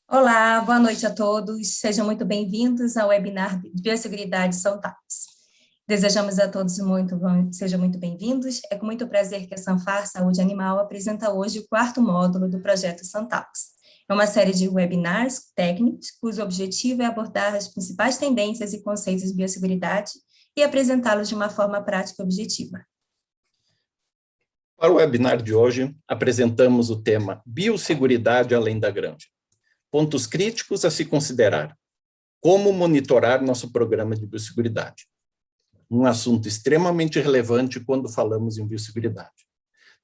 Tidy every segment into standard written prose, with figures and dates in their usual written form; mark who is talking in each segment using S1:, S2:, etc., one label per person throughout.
S1: Olá, boa noite a todos. Sejam muito bem-vindos ao webinar de Biosseguridade SanTalks. Desejamos a todos sejam muito bem-vindos. É com muito prazer que a Sanfar Saúde Animal apresenta hoje o quarto módulo do projeto SanTalks. É uma série de webinars técnicos cujo objetivo é abordar as principais tendências e conceitos de biosseguridade e apresentá-los de uma forma prática e objetiva.
S2: Para o webinar de hoje, apresentamos o tema Biosseguridade além da granja. Pontos críticos a se considerar. Como monitorar nosso programa de biosseguridade. Um assunto extremamente relevante quando falamos em biosseguridade.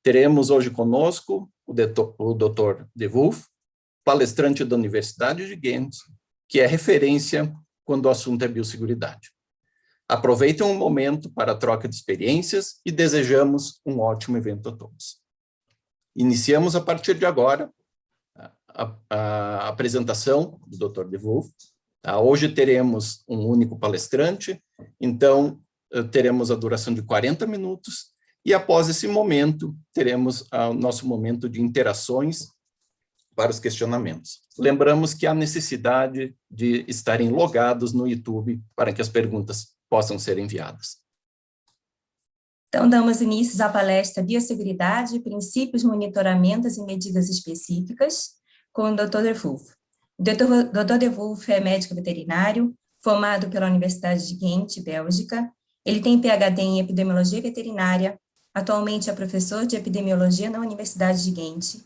S2: Teremos hoje conosco o Dr. De Wolf, palestrante da Universidade de Ghent, que é referência quando o assunto é biosseguridade. Aproveitem um momento para a troca de experiências e desejamos um ótimo evento a todos. Iniciamos a partir de agora a apresentação do Dr. De Wolf. Hoje teremos um único palestrante, então teremos a duração de 40 minutos e após esse momento teremos o nosso momento de interações para os questionamentos. Lembramos que há necessidade de estarem logados no YouTube para que as perguntas possam ser enviadas.
S1: Então, damos início à palestra Biosseguridade, Princípios, Monitoramentos e Medidas Específicas, com o Dr. De Wolf. O Dr. De Wolf é médico veterinário, formado pela Universidade de Ghent, Bélgica. Ele tem PhD em Epidemiologia Veterinária, atualmente é professor de Epidemiologia na Universidade de Ghent.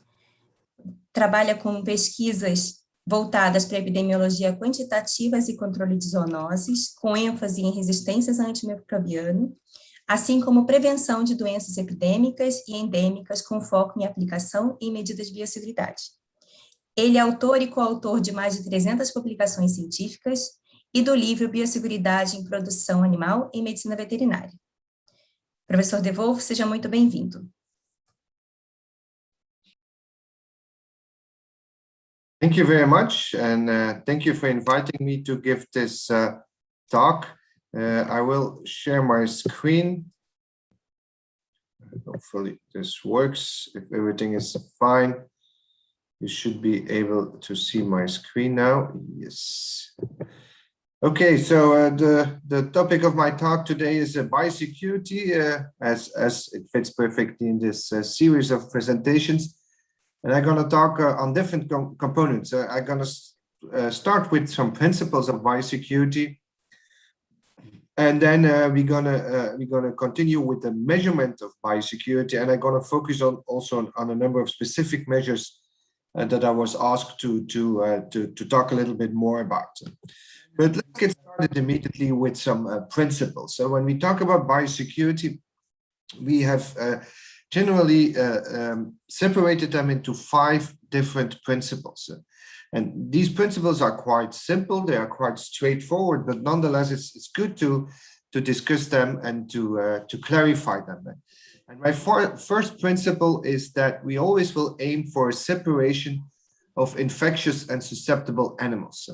S1: Trabalha com pesquisas voltadas para epidemiologia quantitativas e controle de zoonoses, com ênfase em resistências a antimicrobiano, assim como prevenção de doenças epidêmicas e endêmicas com foco em aplicação e medidas de biosseguridade. Ele é autor e coautor de mais de 300 publicações científicas e do livro Biosseguridade em Produção Animal e Medicina Veterinária. Professor De Wolf, seja muito bem-vindo.
S3: Thank you very much, and thank you for inviting me to give this talk. I will share my screen. Hopefully this works. If everything is fine, you should be able to see my screen now. Yes. Okay, so the topic of my talk today is biosecurity, as it fits perfectly in this series of presentations. And I'm going to talk on different components. I'm going to start with some principles of biosecurity, and then we're gonna continue with the measurement of biosecurity, and I'm going to focus also on a number of specific measures that I was asked to talk a little bit more about. But let's get started immediately with some principles. So when we talk about biosecurity, we have generally separated them into 5 different principles. And these principles are quite simple, they are quite straightforward, but nonetheless it's good to discuss them and to clarify them. And my first principle is that we always will aim for a separation of infectious and susceptible animals.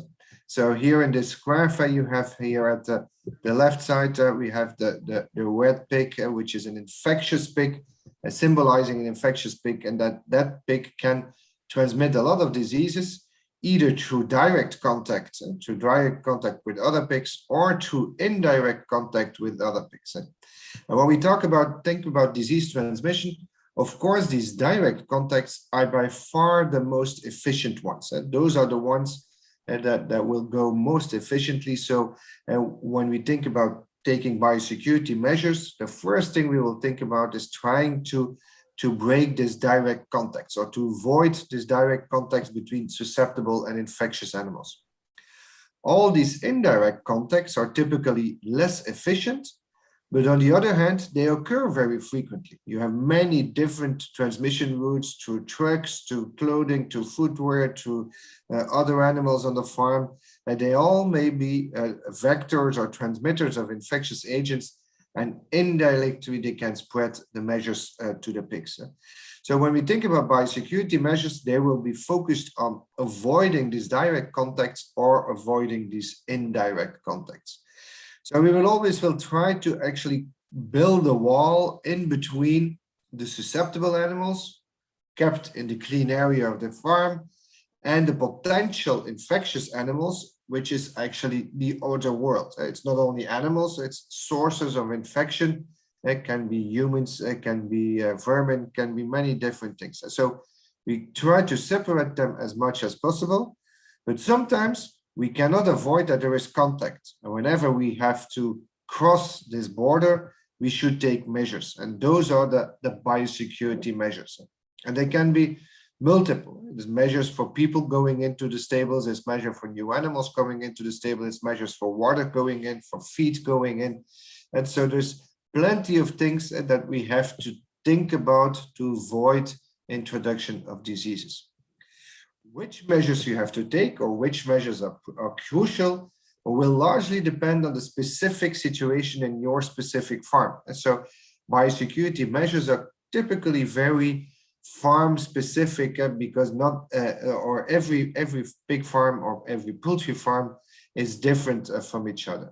S3: So here in this graph, you have here at the left side, we have the red pig, which is an infectious pig, symbolizing an infectious pig, and that pig can transmit a lot of diseases, either through direct contact with other pigs or through indirect contact with other pigs. And when we think about disease transmission, of course, these direct contacts are by far the most efficient ones. Those are the ones that will go most efficiently. So when we think about taking biosecurity measures, the first thing we will think about is trying to break this direct contacts or to avoid this direct contacts between susceptible and infectious animals. All these indirect contacts are typically less efficient, but on the other hand, they occur very frequently. You have many different transmission routes through trucks, to clothing, to footwear, to other animals on the farm, and they all may be vectors or transmitters of infectious agents, and indirectly they can spread the measures to the pigs. So when we think about biosecurity measures, they will be focused on avoiding these direct contacts or avoiding these indirect contacts. So we will try to actually build a wall in between the susceptible animals kept in the clean area of the farm and the potential infectious animals, which is actually the outer world. It's not only animals, it's sources of infection. It can be humans, it can be vermin, can be many different things. So we try to separate them as much as possible, but sometimes we cannot avoid that there is contact. And whenever we have to cross this border, we should take measures. And those are the biosecurity measures. And they can be multiple. There's measures for people going into the stables, there's measures for new animals coming into the stable, there's measures for water going in, for feed going in. And so there's plenty of things that we have to think about to avoid introduction of diseases. Which measures you have to take or which measures are crucial will largely depend on the specific situation in your specific farm. And so biosecurity measures are typically very farm specific because not or every pig farm or every poultry farm is different from each other.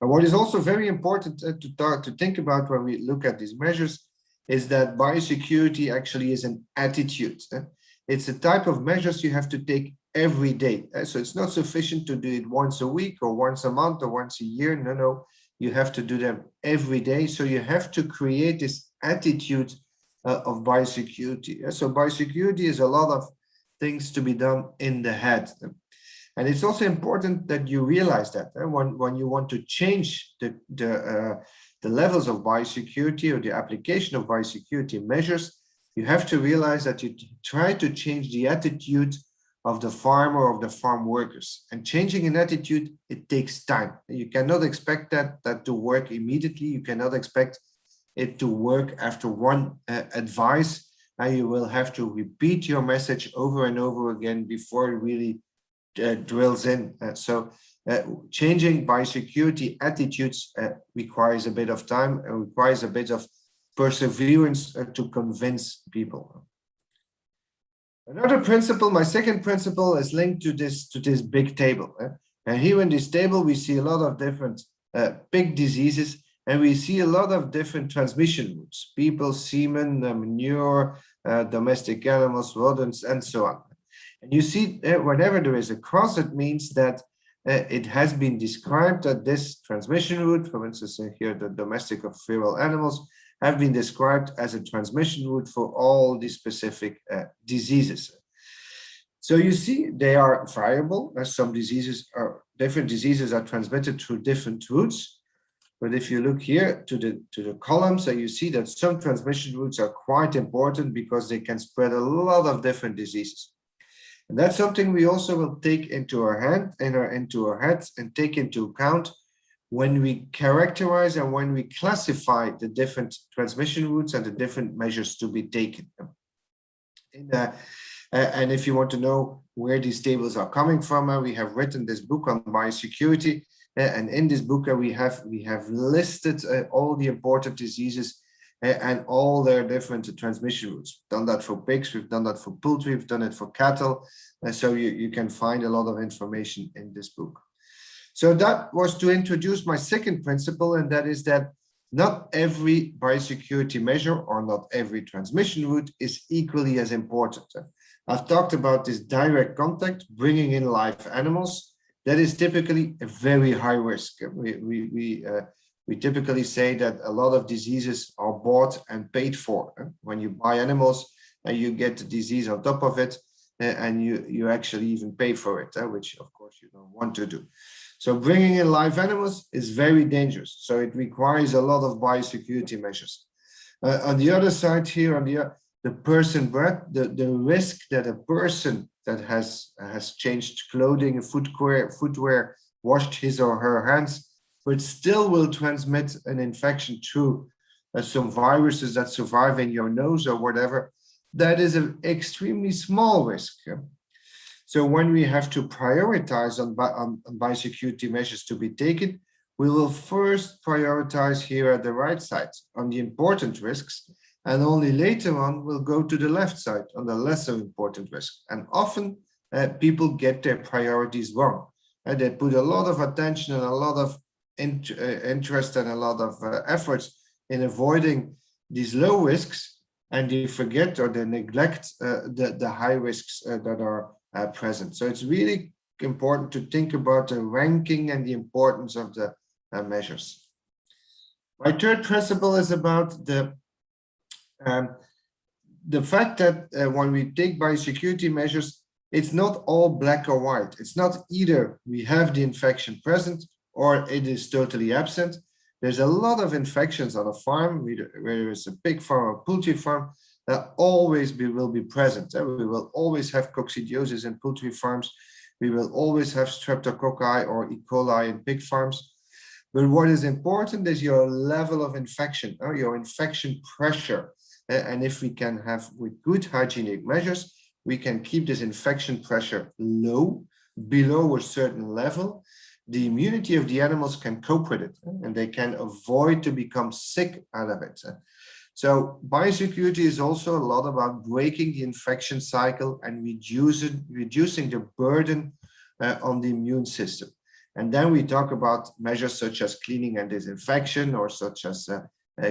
S3: And what is also very important to think about when we look at these measures is that biosecurity actually is an attitude. It's a type of measures you have to take every day. So it's not sufficient to do it once a week or once a month or once a year. No, you have to do them every day. So you have to create this attitude of biosecurity. So biosecurity is a lot of things to be done in the head. And it's also important that you realize that when you want to change the levels of biosecurity or the application of biosecurity measures, you have to realize that you try to change the attitude of the farmer or of the farm workers. And changing an attitude, it takes time. You cannot expect that to work immediately. You cannot expect it to work after one advice. Now you will have to repeat your message over and over again before it really drills in. So changing biosecurity attitudes requires a bit of time and requires a bit of perseverance to convince people. Another principle, my second principle, is linked to this big table. And here in this table, we see a lot of different pig diseases, and we see a lot of different transmission routes: people, semen, manure, domestic animals, rodents, and so on. And you see, whenever there is a cross, it means that it has been described that this transmission route, for instance, here the domestic or feral animals, have been described as a transmission route for all these specific diseases. So you see, they are variable, as some diseases are, different diseases are transmitted through different routes. But if you look here to the columns, you see that some transmission routes are quite important because they can spread a lot of different diseases. And that's something we also will take into our heads and take into account when we characterize and when we classify the different transmission routes and the different measures to be taken. And if you want to know where these tables are coming from, we have written this book on biosecurity, and in this book we have listed all the important diseases and all their different transmission routes. We've done that for pigs, we've done that for poultry, we've done it for cattle, and so you can find a lot of information in this book. So that was to introduce my second principle, and that is that not every biosecurity measure or not every transmission route is equally as important. I've talked about this direct contact, bringing in live animals. That is typically a very high risk. We typically say that a lot of diseases are bought and paid for. When you buy animals, you get the disease on top of it, and you actually even pay for it, which of course you don't want to do. So bringing in live animals is very dangerous. So it requires a lot of biosecurity measures. On the other side here, on the person bred, the risk that a person that has changed clothing, footwear, washed his or her hands, but still will transmit an infection through some viruses that survive in your nose or whatever, that is an extremely small risk. So when we have to prioritize on biosecurity measures to be taken, we will first prioritize here at the right side on the important risks, and only later on we'll go to the left side on the lesser important risk. And often people get their priorities wrong. They put a lot of attention and a lot of interest and a lot of efforts in avoiding these low risks, and they forget or they neglect the high risks that are present. So it's really important to think about the ranking and the importance of the measures. My third principle is about the fact that when we take biosecurity measures, it's not all black or white. It's not either we have the infection present or it is totally absent. There's a lot of infections on a farm, whether it's a pig farm or poultry farm, that always will be present. We will always have coccidiosis in poultry farms. We will always have streptococci or E. coli in pig farms. But what is important is your level of infection, or your infection pressure. And if we can have, with good hygienic measures, we can keep this infection pressure low, below a certain level, the immunity of the animals can cope with it, and they can avoid to become sick out of it. So biosecurity is also a lot about breaking the infection cycle and reducing the burden on the immune system. And then we talk about measures such as cleaning and disinfection, or such as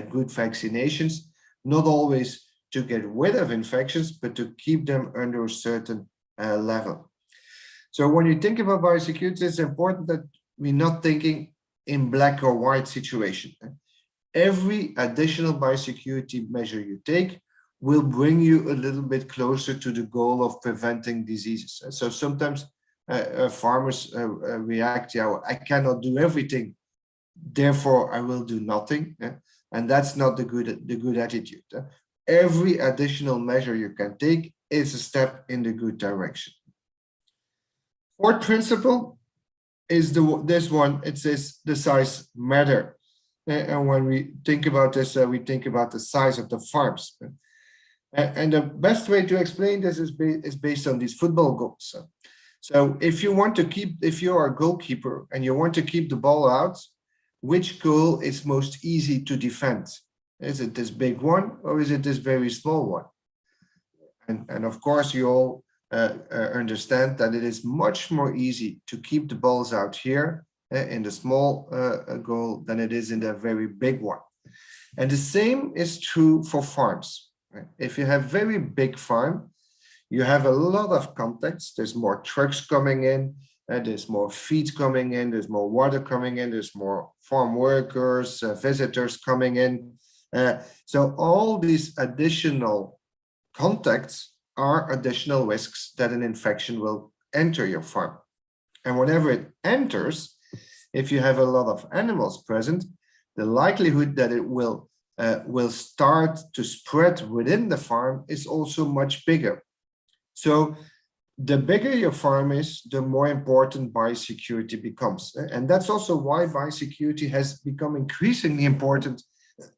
S3: good vaccinations, not always to get rid of infections, but to keep them under a certain level. So when you think about biosecurity, it's important that we're not thinking in black or white situation. Every additional biosecurity measure you take will bring you a little bit closer to the goal of preventing diseases. So sometimes farmers react, yeah, I cannot do everything, therefore I will do nothing. And that's not the good attitude. Every additional measure you can take is a step in the good direction. Fourth principle is this one. It says the size matter. And when we think about this, we think about the size of the farms. And the best way to explain this is based on these football goals. So if you want to keep, if you are a goalkeeper and you want to keep the ball out, which goal is most easy to defend? Is it this big one, or is it this very small one? And of course, you all understand that it is much more easy to keep the balls out here in the small goal than it is in the very big one. And the same is true for farms. If you have very big farm, you have a lot of contacts. There's more trucks coming in, there's more feed coming in, there's more water coming in, there's more farm workers, visitors coming in. So all these additional contacts are additional risks that an infection will enter your farm. And whenever it enters, if you have a lot of animals present, the likelihood that it will start to spread within the farm is also much bigger. So the bigger your farm is, the more important biosecurity becomes. And that's also why biosecurity has become increasingly important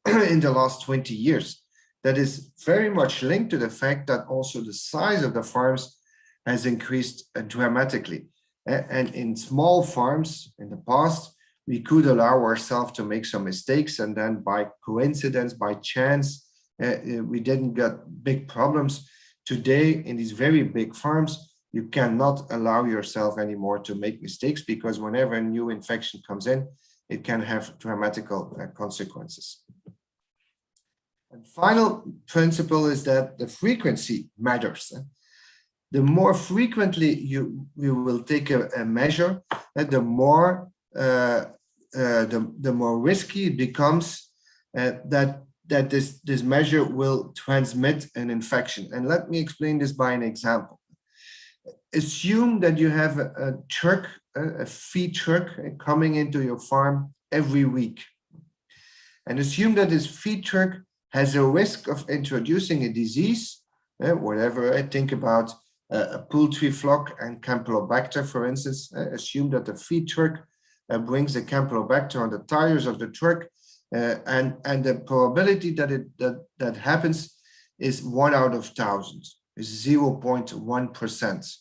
S3: in the last 20 years. That is very much linked to the fact that also the size of the farms has increased dramatically. And in small farms in the past, we could allow ourselves to make some mistakes, and then by coincidence, by chance, we didn't get big problems. Today, in these very big farms, you cannot allow yourself anymore to make mistakes, because whenever a new infection comes in, it can have dramatic consequences. And final principle is that the frequency matters. The more frequently you will take a measure, the more risky it becomes that this measure will transmit an infection. And let me explain this by an example. Assume that you have a truck, a feed truck coming into your farm every week. And assume that this feed truck has a risk of introducing a disease, whatever. I think about a poultry flock and Campylobacter, for instance. Assume that the feed truck brings the Campylobacter on the tires of the truck, and the probability that happens is 1 out of 1,000, is 0.1%.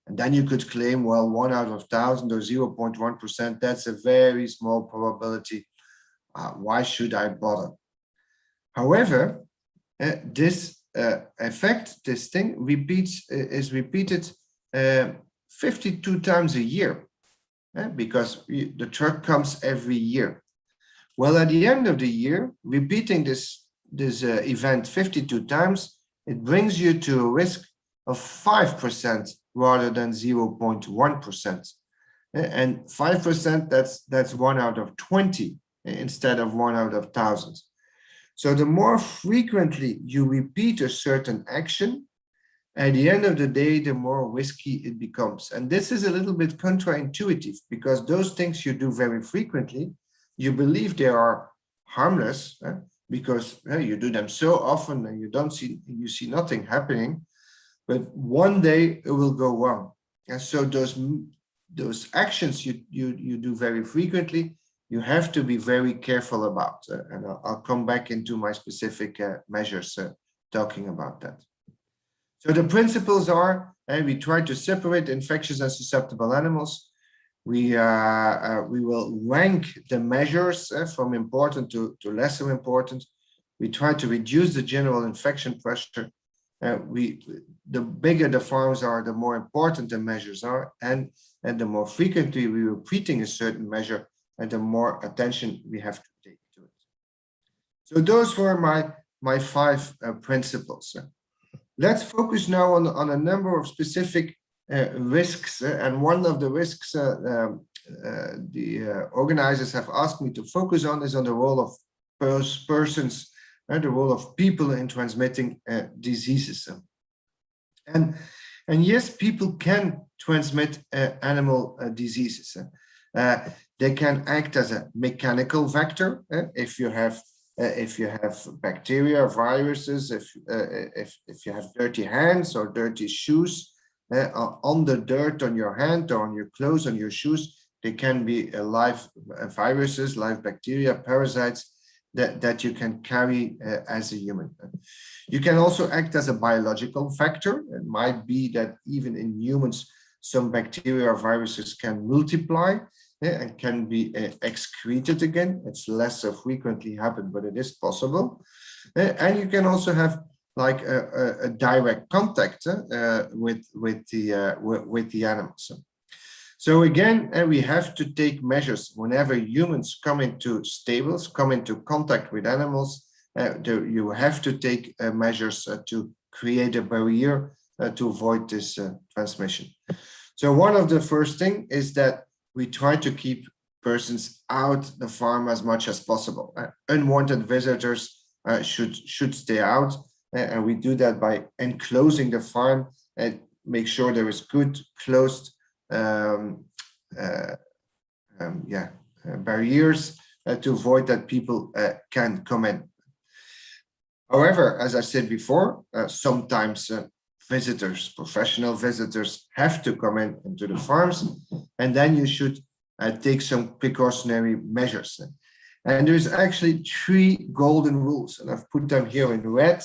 S3: And then you could claim, well, 1 out of 1,000 or 0.1%, that's a very small probability. Why should I bother? However, this effect, this thing is repeated 52 times a year, because the truck comes every year. Well, at the end of the year, repeating this event 52 times, it brings you to a risk of 5% rather than 0.1%. And 5%, that's 1 out of 20 instead of 1 out of 1,000. So the more frequently you repeat a certain action, at the end of the day, the more risky it becomes. And this is a little bit counterintuitive, because those things you do very frequently, you believe they are harmless, because you do them so often and you see nothing happening, but one day it will go wrong. And so those actions you do very frequently, you have to be very careful about. And I'll come back into my specific measures talking about that. So the principles are, we try to separate infectious and susceptible animals. We will rank the measures from important to lesser important. We try to reduce the general infection pressure. The bigger the farms are, the more important the measures are, and the more frequently we're repeating a certain measure, and the more attention we have to take to it. So those were my 5 principles. Let's focus now on a number of specific risks, and one of the risks the organizers have asked me to focus on is on the role of persons, and the role of people in transmitting diseases. And yes, people can transmit animal diseases. They can act as a mechanical vector if you have bacteria, viruses, if you have dirty hands or dirty shoes on the dirt on your hand or on your clothes, on your shoes, they can be live viruses, live bacteria, parasites that you can carry as a human. You can also act as a biological factor. It might be that even in humans, some bacteria or viruses can multiply and can be excreted again. It's less frequently happen, but it is possible. And you can also have like a direct contact with the animals. So again, we have to take measures whenever humans come into stables, come into contact with animals. You have to take measures to create a barrier to avoid this transmission. So one of the first thing is that we try to keep persons out the farm as much as possible. Unwanted visitors should stay out, and we do that by enclosing the farm and make sure there is good closed barriers to avoid that people can come in. However, as I said before, sometimes visitors, professional visitors, have to come into the farms, and then you should take some precautionary measures. And there's actually 3 golden rules, and I've put them here in red.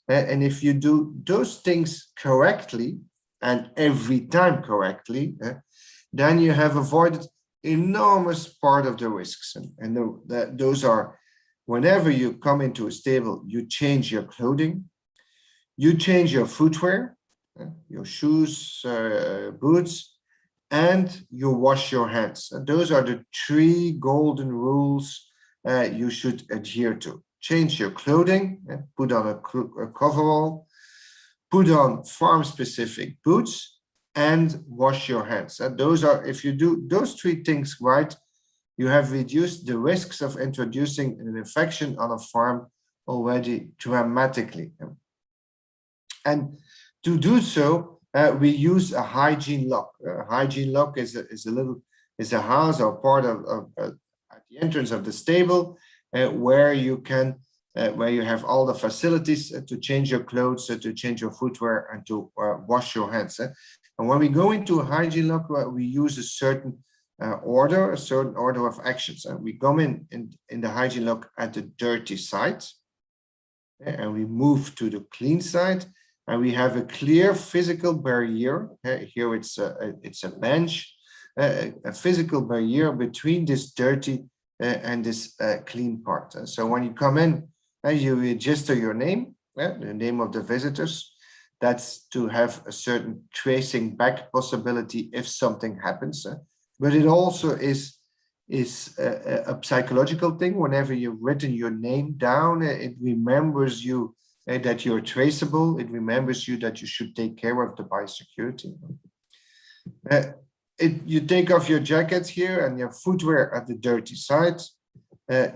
S3: And if you do those things correctly, and every time correctly, then you have avoided enormous part of the risks. And those are, whenever you come into a stable, you change your clothing, you change your footwear, your shoes, boots, and you wash your hands. And those are the 3 golden rules you should adhere to. Change your clothing, put on a coverall, put on farm-specific boots, and wash your hands. And those are, if you do those 3 things right, you have reduced the risks of introducing an infection on a farm already dramatically. And to do so, we use a hygiene lock. A hygiene lock is a house or part of at the entrance of the stable where you have all the facilities to change your clothes, to change your footwear, and to wash your hands. And when we go into a hygiene lock, we use a certain order of actions. And we come in the hygiene lock at the dirty side, and we move to the clean side, and we have a clear physical barrier. Here it's a bench, a physical barrier between this dirty and this clean part. So when you come in, you register your name, the name of the visitors. That's to have a certain tracing back possibility if something happens. But it also is is a psychological thing. Whenever you've written your name down, it remembers you that you're traceable. It remembers you that you should take care of the biosecurity. You take off your jacket here and your footwear at the dirty side.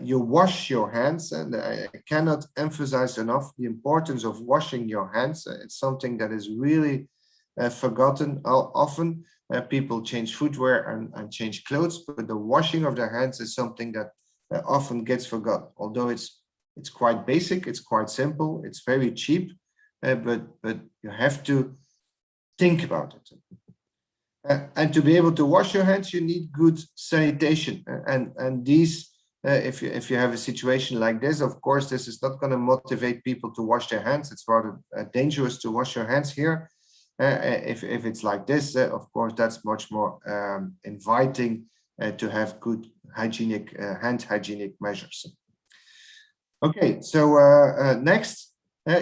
S3: You wash your hands, and I cannot emphasize enough the importance of washing your hands. It's something that is really forgotten often. People change footwear and change clothes, but the washing of their hands is something that often gets forgotten. Although it's quite basic, it's quite simple, it's very cheap, but you have to think about it. And to be able to wash your hands, you need good sanitation. And these, if you have a situation like this, of course, this is not going to motivate people to wash their hands. It's rather dangerous to wash your hands here. If it's like this, of course, that's much more inviting to have good hygienic hand hygienic measures. Okay, so next,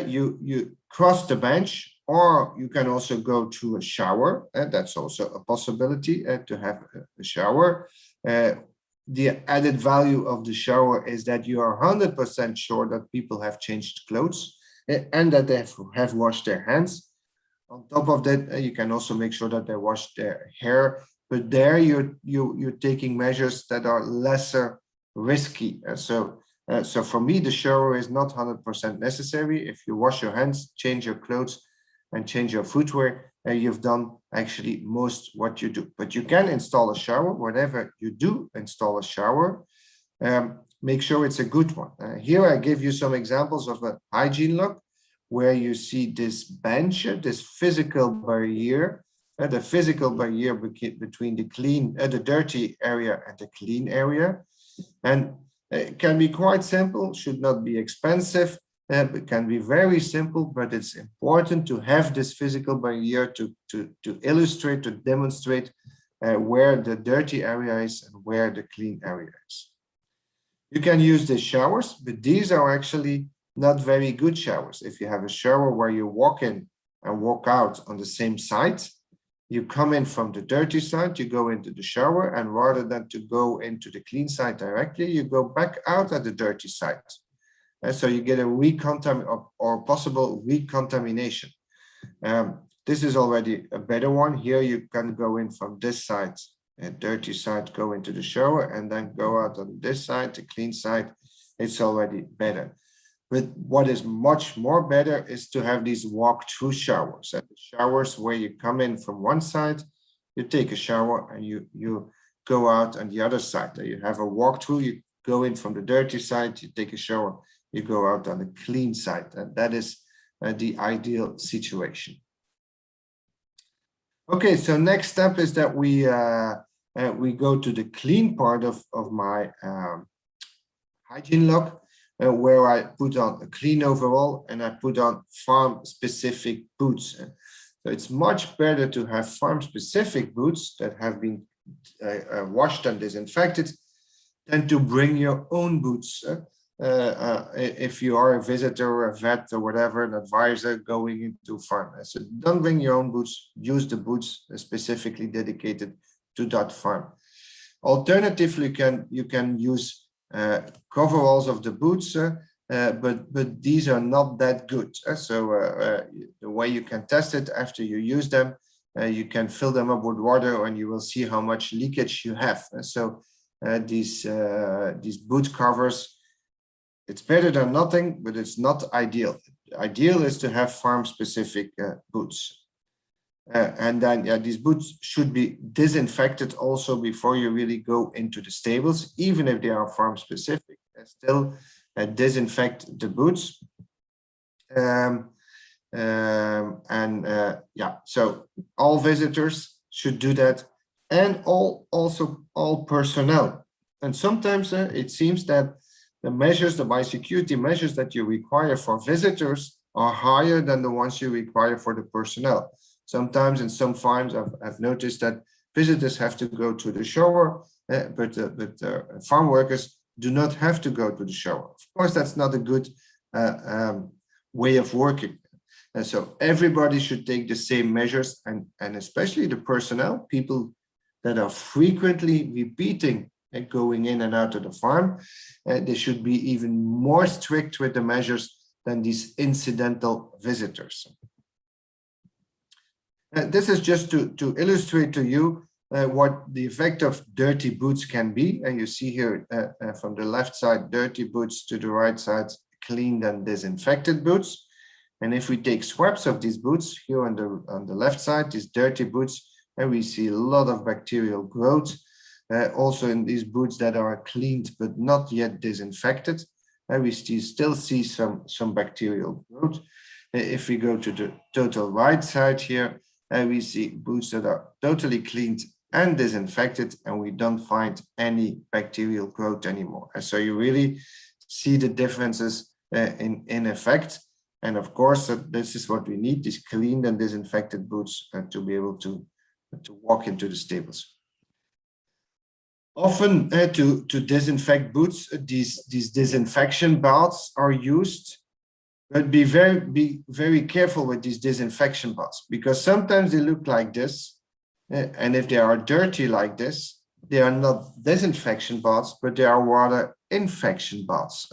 S3: you cross the bench, or you can also go to a shower. That's also a possibility to have a shower. The added value of the shower is that you are 100% sure that people have changed clothes and that they have washed their hands. On top of that, you can also make sure that they wash their hair, but there you're taking measures that are lesser risky. So for me, the shower is not 100% necessary. If you wash your hands, change your clothes, and change your footwear, you've done actually most what you do. But you can install a shower. Whenever you do install a shower, make sure it's a good one. Here I give you some examples of a hygiene lock, where you see this bench, this physical barrier, the physical barrier between the dirty area and the clean area. And it can be quite simple, should not be expensive. It can be very simple, but it's important to have this physical barrier to illustrate, to demonstrate where the dirty area is and where the clean area is. You can use the showers, but these are actually not very good showers. If you have a shower where you walk in and walk out on the same side, you come in from the dirty side, you go into the shower, and rather than to go into the clean side directly, you go back out at the dirty side. And so you get a recontamination or possible recontamination. This is already a better one. Here you can go in from this side, a dirty side, go into the shower, and then go out on this side, the clean side. It's already better. But what is much more better is to have these walk-through showers. And the showers where you come in from one side, you take a shower, and you go out on the other side. You have a walk-through, you go in from the dirty side, you take a shower, you go out on the clean side. And that is the ideal situation. Okay, so next step is that we go to the clean part of my hygiene lock, where I put on a clean overall and I put on farm-specific boots. So it's much better to have farm-specific boots that have been washed and disinfected than to bring your own boots. If you are a visitor, or a vet, or whatever, an advisor going into farm. So don't bring your own boots, use the boots specifically dedicated to that farm. Alternatively, you can use coveralls of the boots, but these are not that good. So the way you can test it after you use them, you can fill them up with water and you will see how much leakage you have. So these boot covers, it's better than nothing, but it's not ideal. Ideal is to have farm-specific boots. And then these boots should be disinfected also before you really go into the stables, even if they are farm specific. Still disinfect the boots. So all visitors should do that, and also all personnel. And sometimes it seems that the measures, the biosecurity measures that you require for visitors are higher than the ones you require for the personnel. Sometimes in some farms, I've noticed that visitors have to go to the shower, but farm workers do not have to go to the shower. Of course, that's not a good way of working. And so everybody should take the same measures, and especially the personnel, people that are frequently repeating going in and out of the farm. They should be even more strict with the measures than these incidental visitors. This is just to illustrate to you what the effect of dirty boots can be. And you see here from the left side, dirty boots, to the right side, cleaned and disinfected boots. And if we take swabs of these boots here on the left side, these dirty boots, and we see a lot of bacterial growth. Also in these boots that are cleaned but not yet disinfected, we still see some bacterial growth. If we go to the total right side here, we see boots that are totally cleaned and disinfected, and we don't find any bacterial growth anymore. And so you really see the differences in effect. And of course, this is what we need, these cleaned and disinfected boots to be able to walk into the stables. Often to disinfect boots, these disinfection baths are used, but be very careful with these disinfection baths, because sometimes they look like this, and if they are dirty like this, they are not disinfection baths, but they are rather infection baths.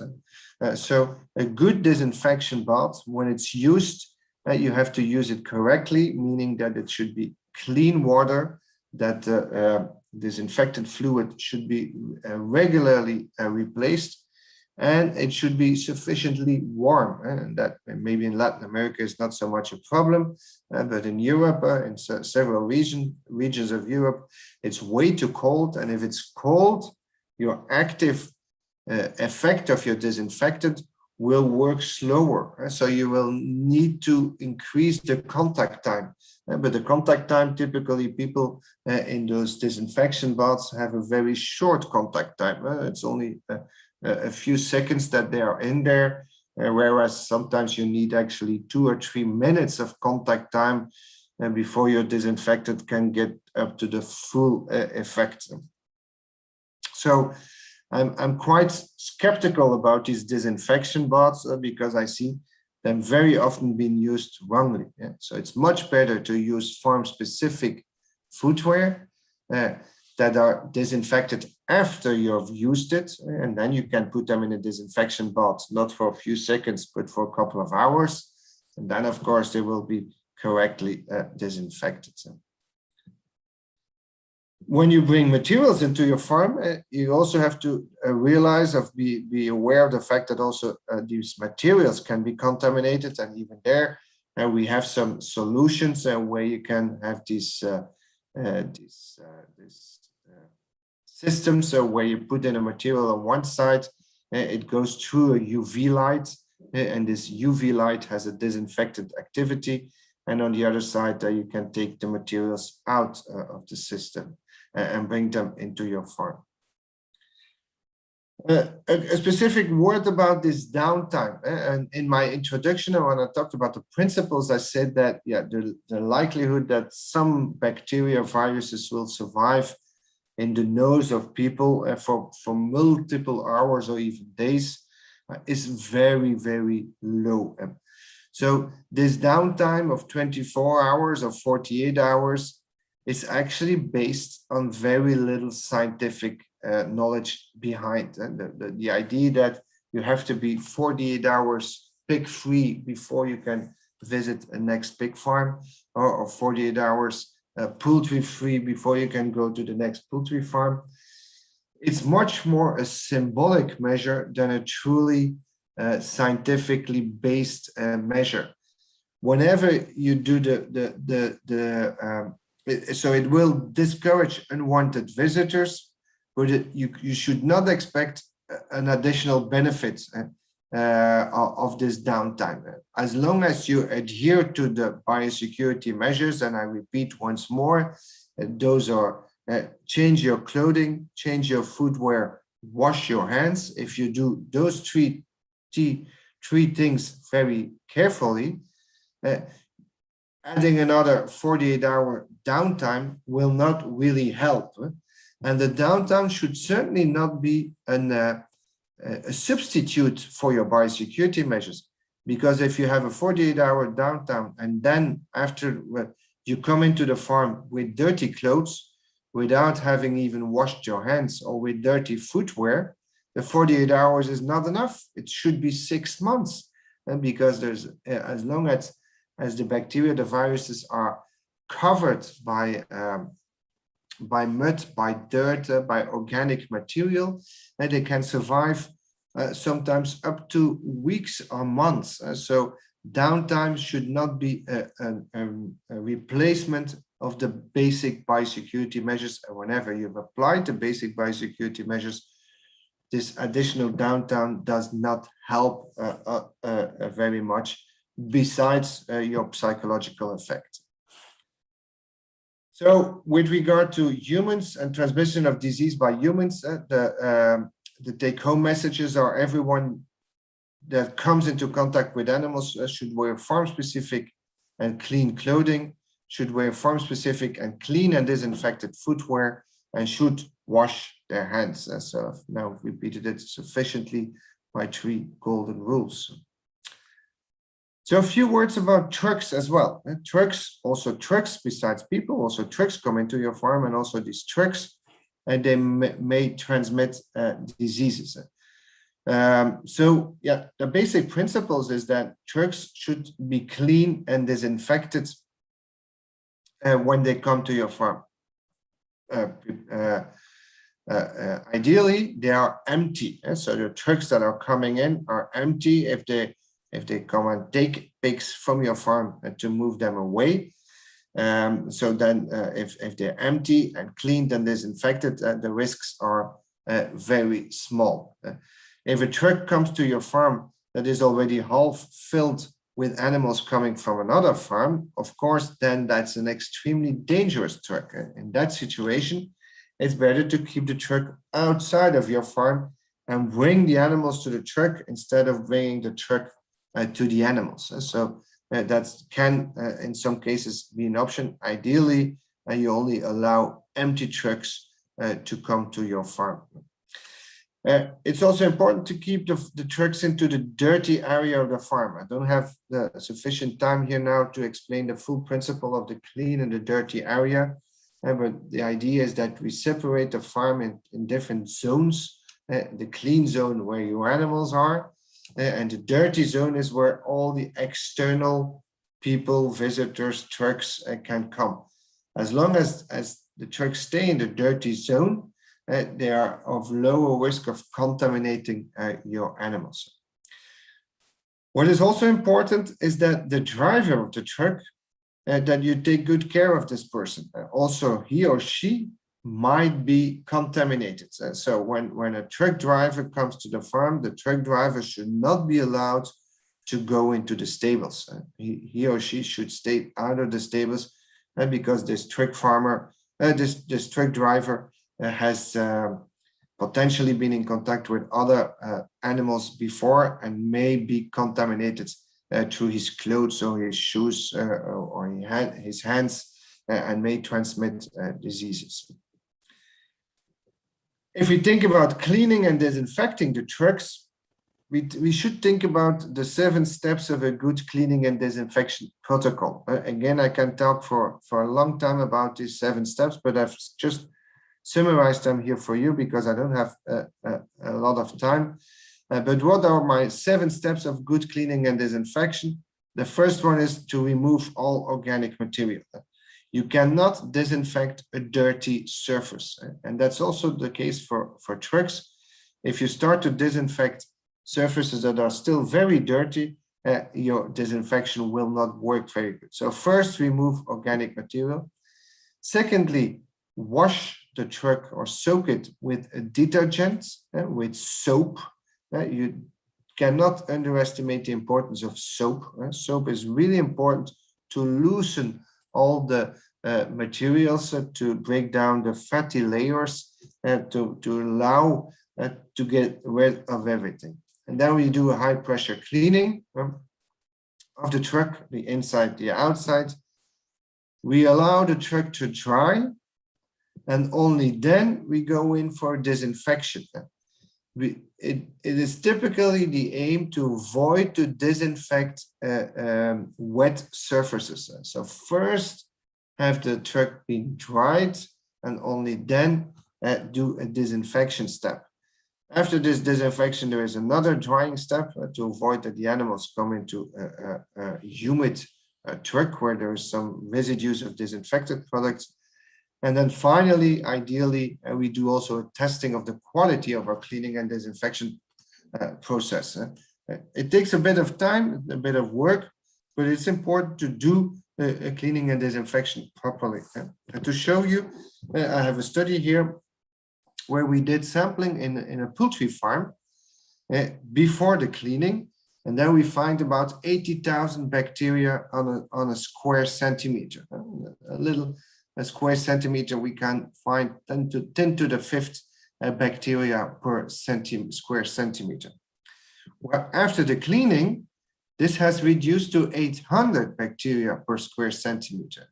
S3: So a good disinfection bath, when it's used, you have to use it correctly, meaning that it should be clean water, that disinfectant fluid should be regularly replaced, and it should be sufficiently warm. And that maybe in Latin America is not so much a problem, but in Europe, in several regions of Europe, it's way too cold. And if it's cold, your active effect of your disinfectant will work slower. So you will need to increase the contact time. But the contact time, typically people in those disinfection baths have a very short contact time. It's only a few seconds that they are in there, whereas sometimes you need actually 2 or 3 minutes of contact time before your disinfectant can get up to the full effect. So I'm quite skeptical about these disinfection baths because I see them very often being used wrongly. So it's much better to use farm-specific footwear that are disinfected after you've used it, and then you can put them in a disinfection bath, not for a few seconds, but for a couple of hours. And then, of course, they will be correctly disinfected. When you bring materials into your farm, you also have to realize be aware of the fact that also these materials can be contaminated, and even there we have some solutions where you can have these systems where you put in a material on one side, it goes through a UV light, and this UV light has a disinfectant activity, and on the other side you can take the materials out of the system and bring them into your farm. A specific word about this downtime. And in my introduction, when I talked about the principles, I said that the likelihood that some bacteria, viruses will survive in the nose of people for multiple hours or even days is very, very low. So this downtime of 24 hours or 48 hours is actually based on very little scientific knowledge behind. The idea that you have to be 48 hours pig-free before you can visit a next pig farm, or 48 hours poultry-free before you can go to the next poultry farm. It's much more a symbolic measure than a truly scientifically based measure. Whenever you do so it will discourage unwanted visitors, but you should not expect an additional benefit of this downtime. As long as you adhere to the biosecurity measures, and I repeat once more, those are change your clothing, change your footwear, wash your hands. If you do those three things very carefully, adding another 48-hour downtime will not really help. And the downtime should certainly not be a substitute for your biosecurity measures, because if you have a 48-hour downtime and then after you come into the farm with dirty clothes, without having even washed your hands or with dirty footwear, the 48 hours is not enough. It should be 6 months. And because there's, as long as the bacteria, the viruses are covered by mud, by dirt, by organic material, and they can survive sometimes up to weeks or months. So downtime should not be a replacement of the basic biosecurity measures. And whenever you've applied the basic biosecurity measures, this additional downtime does not help very much, besides your psychological effect. So with regard to humans and transmission of disease by humans, the take-home messages are everyone that comes into contact with animals should wear farm-specific and clean clothing, should wear farm-specific and clean and disinfected footwear, and should wash their hands. So I've now repeated it sufficiently by 3 golden rules. So a few words about trucks as well. Trucks, besides people, also trucks come into your farm, and also these trucks, and they may transmit diseases. So yeah, the basic principles is that trucks should be clean and disinfected when they come to your farm. Ideally, they are empty. So the trucks that are coming in are empty. If they come and take pigs from your farm to move them away. So then if they're empty and cleaned and disinfected, the risks are very small. If a truck comes to your farm that is already half filled with animals coming from another farm, of course, then that's an extremely dangerous truck. In that situation, it's better to keep the truck outside of your farm and bring the animals to the truck instead of bringing the truck to the animals. So that can, in some cases, be an option. Ideally, you only allow empty trucks to come to your farm. It's also important to keep the trucks into the dirty area of the farm. I don't have the sufficient time here now to explain the full principle of the clean and the dirty area. But the idea is that we separate the farm in different zones. The clean zone where your animals are, and the dirty zone is where all the external people, visitors, trucks can come. As long as the trucks stay in the dirty zone, they are of lower risk of contaminating your animals. What is also important is that the driver of the truck, that you take good care of this person. Also, he or she might be contaminated. So when a truck driver comes to the farm, the truck driver should not be allowed to go into the stables. He or she should stay out of the stables because this truck farmer, this truck driver has potentially been in contact with other animals before and may be contaminated through his clothes or his shoes or his hands and may transmit diseases. If we think about cleaning and disinfecting the trucks, we should think about the 7 steps of a good cleaning and disinfection protocol. Again, I can talk for a long time about these 7 steps, but I've just summarized them here for you because I don't have a lot of time. But what are my 7 steps of good cleaning and disinfection? The first one is to remove all organic material. You cannot disinfect a dirty surface. And that's also the case for trucks. If you start to disinfect surfaces that are still very dirty, your disinfection will not work very good. So first, remove organic material. Secondly, wash the truck or soak it with a detergent, with soap. You cannot underestimate the importance of soap. Soap is really important to loosen all the materials, to break down the fatty layers, to allow to get rid of everything. And then we do a high pressure cleaning of the truck, the inside, the outside. We allow the truck to dry, and only then we go in for disinfection. It is typically the aim to avoid to disinfect wet surfaces. So first have the truck been dried and only then do a disinfection step. After this disinfection, there is another drying step to avoid that the animals come into a humid truck where there is some residues of disinfected products. And then finally, ideally, we do also a testing of the quality of our cleaning and disinfection process. It takes a bit of time, a bit of work, but it's important to do a cleaning and disinfection properly. And to show you, I have a study here where we did sampling in a poultry farm before the cleaning, and then we find about 80,000 bacteria on a square centimeter. A square centimeter, we can find 10 to the 5th bacteria per square centimeter. Well, after the cleaning, this has reduced to 800 bacteria per square centimeter.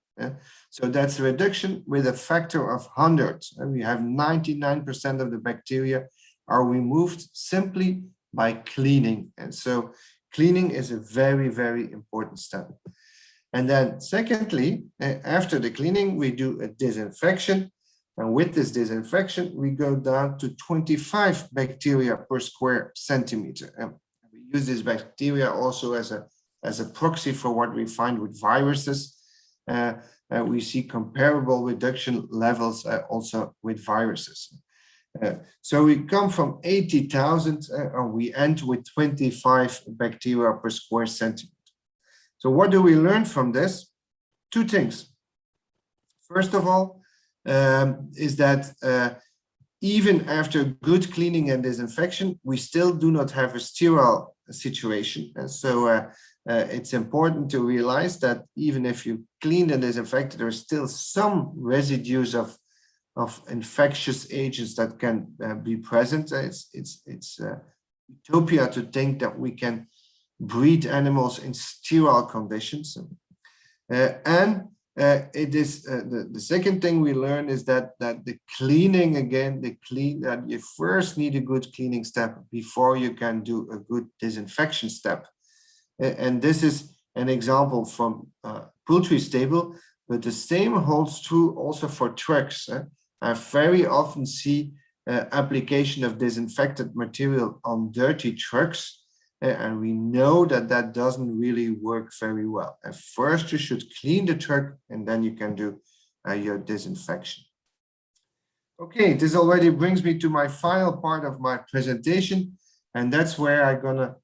S3: So that's a reduction with a factor of 100. And we have 99% of the bacteria are removed simply by cleaning. And so cleaning is a very, very important step. And then secondly, after the cleaning, we do a disinfection. And with this disinfection, we go down to 25 bacteria per square centimeter. And we use this bacteria also as a proxy for what we find with viruses. We see comparable reduction levels also with viruses. So we come from 80,000 and we end with 25 bacteria per square centimeter. So what do we learn from this? Two things. First of all, is that even after good cleaning and disinfection, we still do not have a sterile situation. And so it's important to realize that even if you clean and disinfect, there are still some residues of infectious agents that can be present. It's utopia to think that we can breed animals in sterile conditions. It is the second thing we learn is that the cleaning, again, that you first need a good cleaning step before you can do a good disinfection step. And this is an example from poultry stable, but the same holds true also for trucks. I very often see application of disinfected material on dirty trucks. And we know that that doesn't really work very well. At first, you should clean the truck and then you can do your disinfection. Okay, this already brings me to my final part of my presentation. And that's where I'm gonna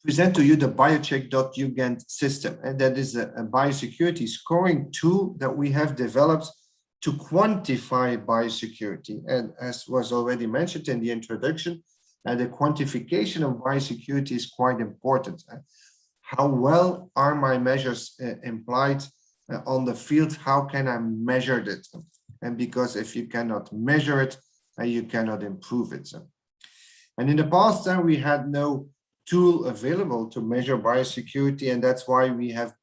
S3: present to you the Biocheck.ugent system. And that is a biosecurity scoring tool that we have developed to quantify biosecurity. And as was already mentioned in the introduction, the quantification of biosecurity is quite important. How well are my measures implied on the field? How can I measure it? And because if you cannot measure it, you cannot improve it. And in the past, we had no tool available to measure biosecurity, and that's why we have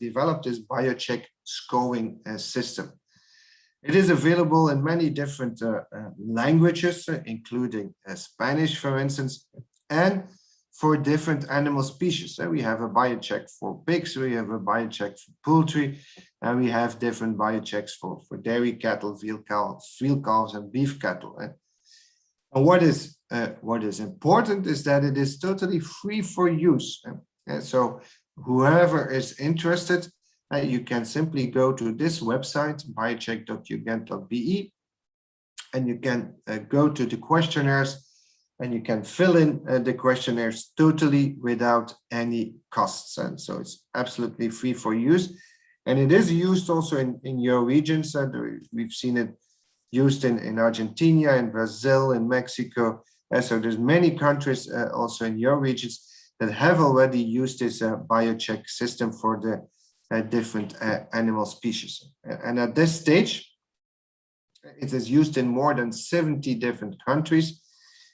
S3: developed this Biocheck scoring system. It is available in many different languages, including Spanish, for instance, and for different animal species. We have a biocheck for pigs, we have a biocheck for poultry, and we have different biochecks for dairy cattle, veal calves, and beef cattle. And what is important is that it is totally free for use. And so whoever is interested, you can simply go to this website, biocheck.ugent.be, and you can go to the questionnaires and you can fill in the questionnaires totally without any costs. And so it's absolutely free for use. And it is used also in your regions. We've seen it used in Argentina, in Brazil, in Mexico. So there's many countries also in your regions that have already used this Biocheck system for the different animal species. And at this stage, it is used in more than 70 different countries.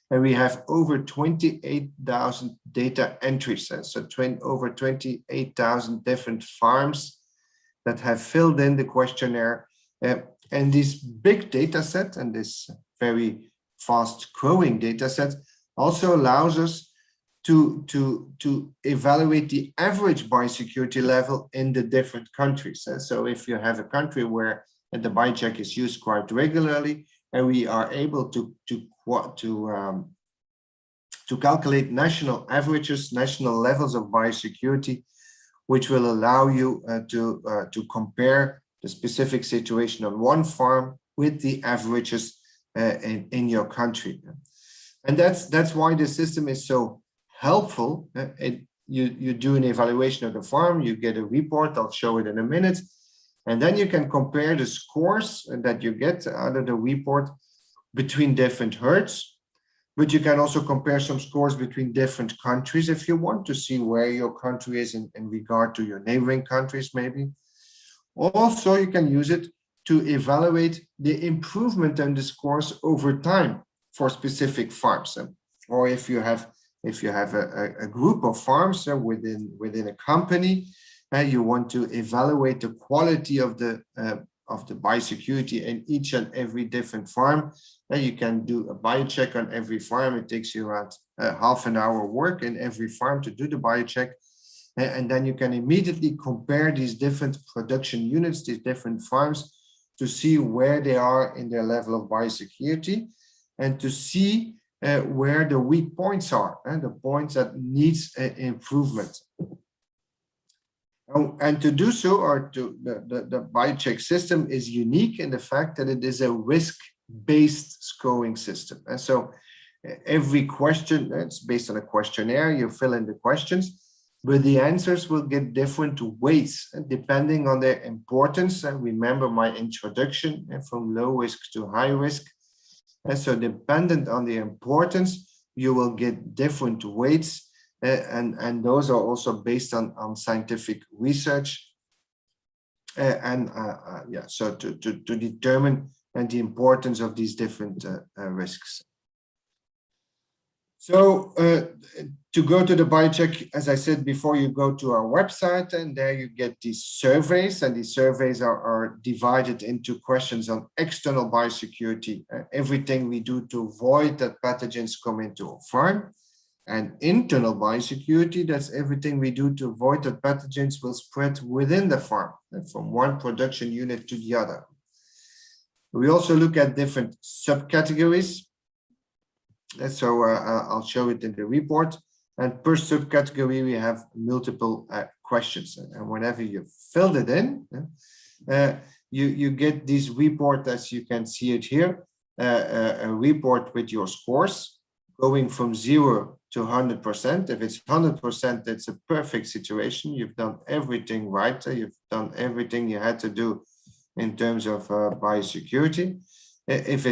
S3: And we have over 28,000 data entries. So over 28,000 different farms that have filled in the questionnaire. And this big data set and this very fast growing data set also allows us to evaluate the average biosecurity level in the different countries. So if you have a country where the Biocheck is used quite regularly, and we are able to calculate national averages, national levels of biosecurity, which will allow you to compare the specific situation on one farm with the averages in your country. And that's why the system is so helpful. You do an evaluation of the farm, you get a report, I'll show it in a minute, and then you can compare the scores that you get out of the report between different herds. But you can also compare some scores between different countries if you want to see where your country is in regard to your neighboring countries, maybe. Also, you can use it to evaluate the improvement in the scores over time for specific farms. Or if you have a group of farms within a company, you want to evaluate the quality of the biosecurity in each and every different farm. You can do a biocheck on every farm. It takes you around half an hour work in every farm to do the biocheck. And then you can immediately compare these different production units, these different farms, to see where they are in their level of biosecurity and to see where the weak points are and the points that needs improvement. And to do so, the Biocheck system is unique in the fact that it is a risk-based scoring system. And so every question, it's based on a questionnaire, you fill in the questions, but the answers will get different weights depending on their importance. And remember my introduction from low risk to high risk. And so dependent on the importance, you will get different weights. And those are also based on scientific research. So to determine the importance of these different risks. So to go to the Biocheck, as I said before, you go to our website and there you get these surveys, and these surveys are divided into questions on external biosecurity, everything we do to avoid that pathogens come into a farm. And internal biosecurity, that's everything we do to avoid that pathogens will spread within the farm, from one production unit to the other. We also look at different subcategories. So I'll show it in the report. And per subcategory, we have multiple questions. And whenever you filled it in, you get this report, as you can see it here, a report with your scores going from 0 to 100%. If it's 100%, that's a perfect situation. You've done everything right. You've done everything you had to do in terms of biosecurity. If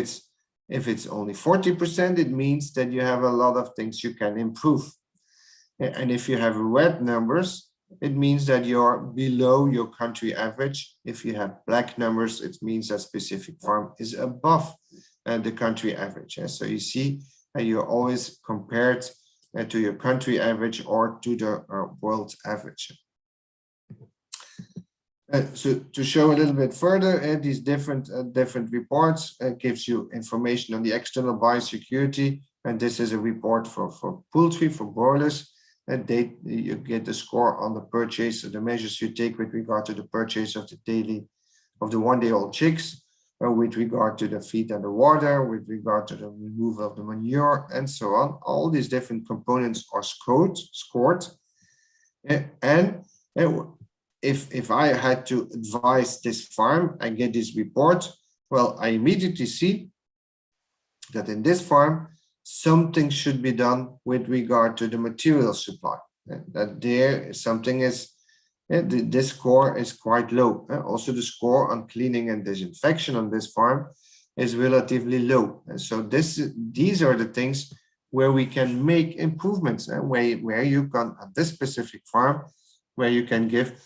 S3: it's only 40%, it means that you have a lot of things you can improve. And if you have red numbers, it means that you're below your country average. If you have black numbers, it means that specific farm is above the country average. So you see, you're always compared to your country average or to the world average. So to show a little bit further, these different reports gives you information on the external biosecurity, and this is a report for poultry, for broilers, and you get the score on the purchase of the measures you take with regard to the purchase of the one-day-old chicks, with regard to the feed and the water, with regard to the removal of the manure, and so on. All these different components are scored. And if I had to advise this farm and get this report, well, I immediately see that in this farm, something should be done with regard to the material supply. That there something is, this score is quite low. Also, the score on cleaning and disinfection on this farm is relatively low. And so these are the things where we can make improvements, where you can, at this specific farm, where you can give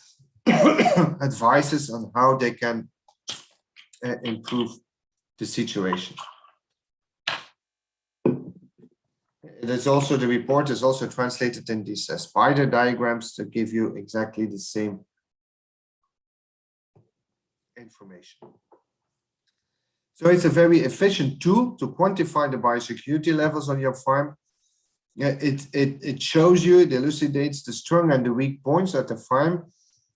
S3: advices on how they can improve the situation. It is also, the report is also translated in these spider diagrams to give you exactly the same information. So it's a very efficient tool to quantify the biosecurity levels on your farm. it shows you, it elucidates the strong and the weak points at the farm,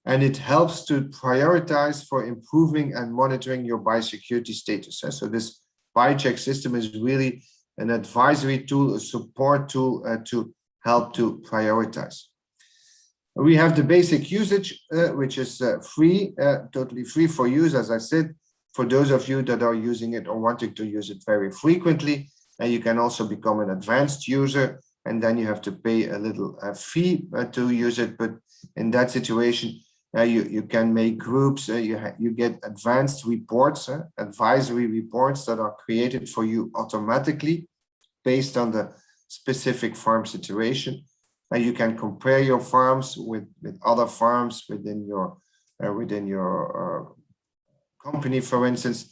S3: and it helps to prioritize for improving and monitoring your biosecurity status. So this Biocheck system is really an advisory tool, a support tool to help to prioritize. We have the basic usage, which is free, totally free for use, as I said, for those of you that are using it or wanting to use it very frequently. And you can also become an advanced user, and then you have to pay a little fee to use it. But in that situation, you can make groups, you get advanced reports, advisory reports that are created for you automatically based on the specific farm situation. And you can compare your farms with other farms within your company, for instance.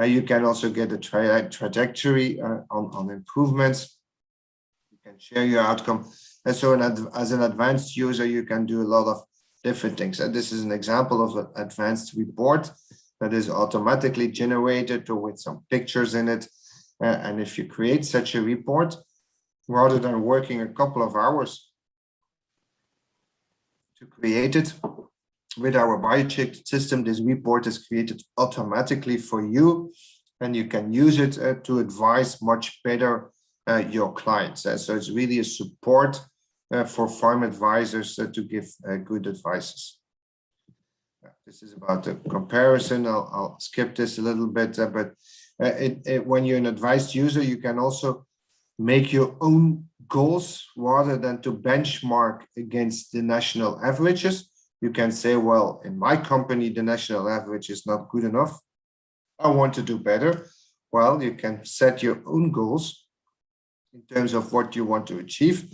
S3: You can also get a trajectory on improvements. You can share your outcome. And so as an advanced user, you can do a lot of different things. And this is an example of an advanced report that is automatically generated or with some pictures in it. And if you create such a report, rather than working a couple of hours to create it, with our Biocheck system, this report is created automatically for you, and you can use it to advise much better your clients. So it's really a support for farm advisors to give good advices. This is about the comparison. I'll skip this a little bit, but when you're an advised user, you can also make your own goals rather than to benchmark against the national averages. You can say, well, in my company, the national average is not good enough. I want to do better. Well, you can set your own goals in terms of what you want to achieve.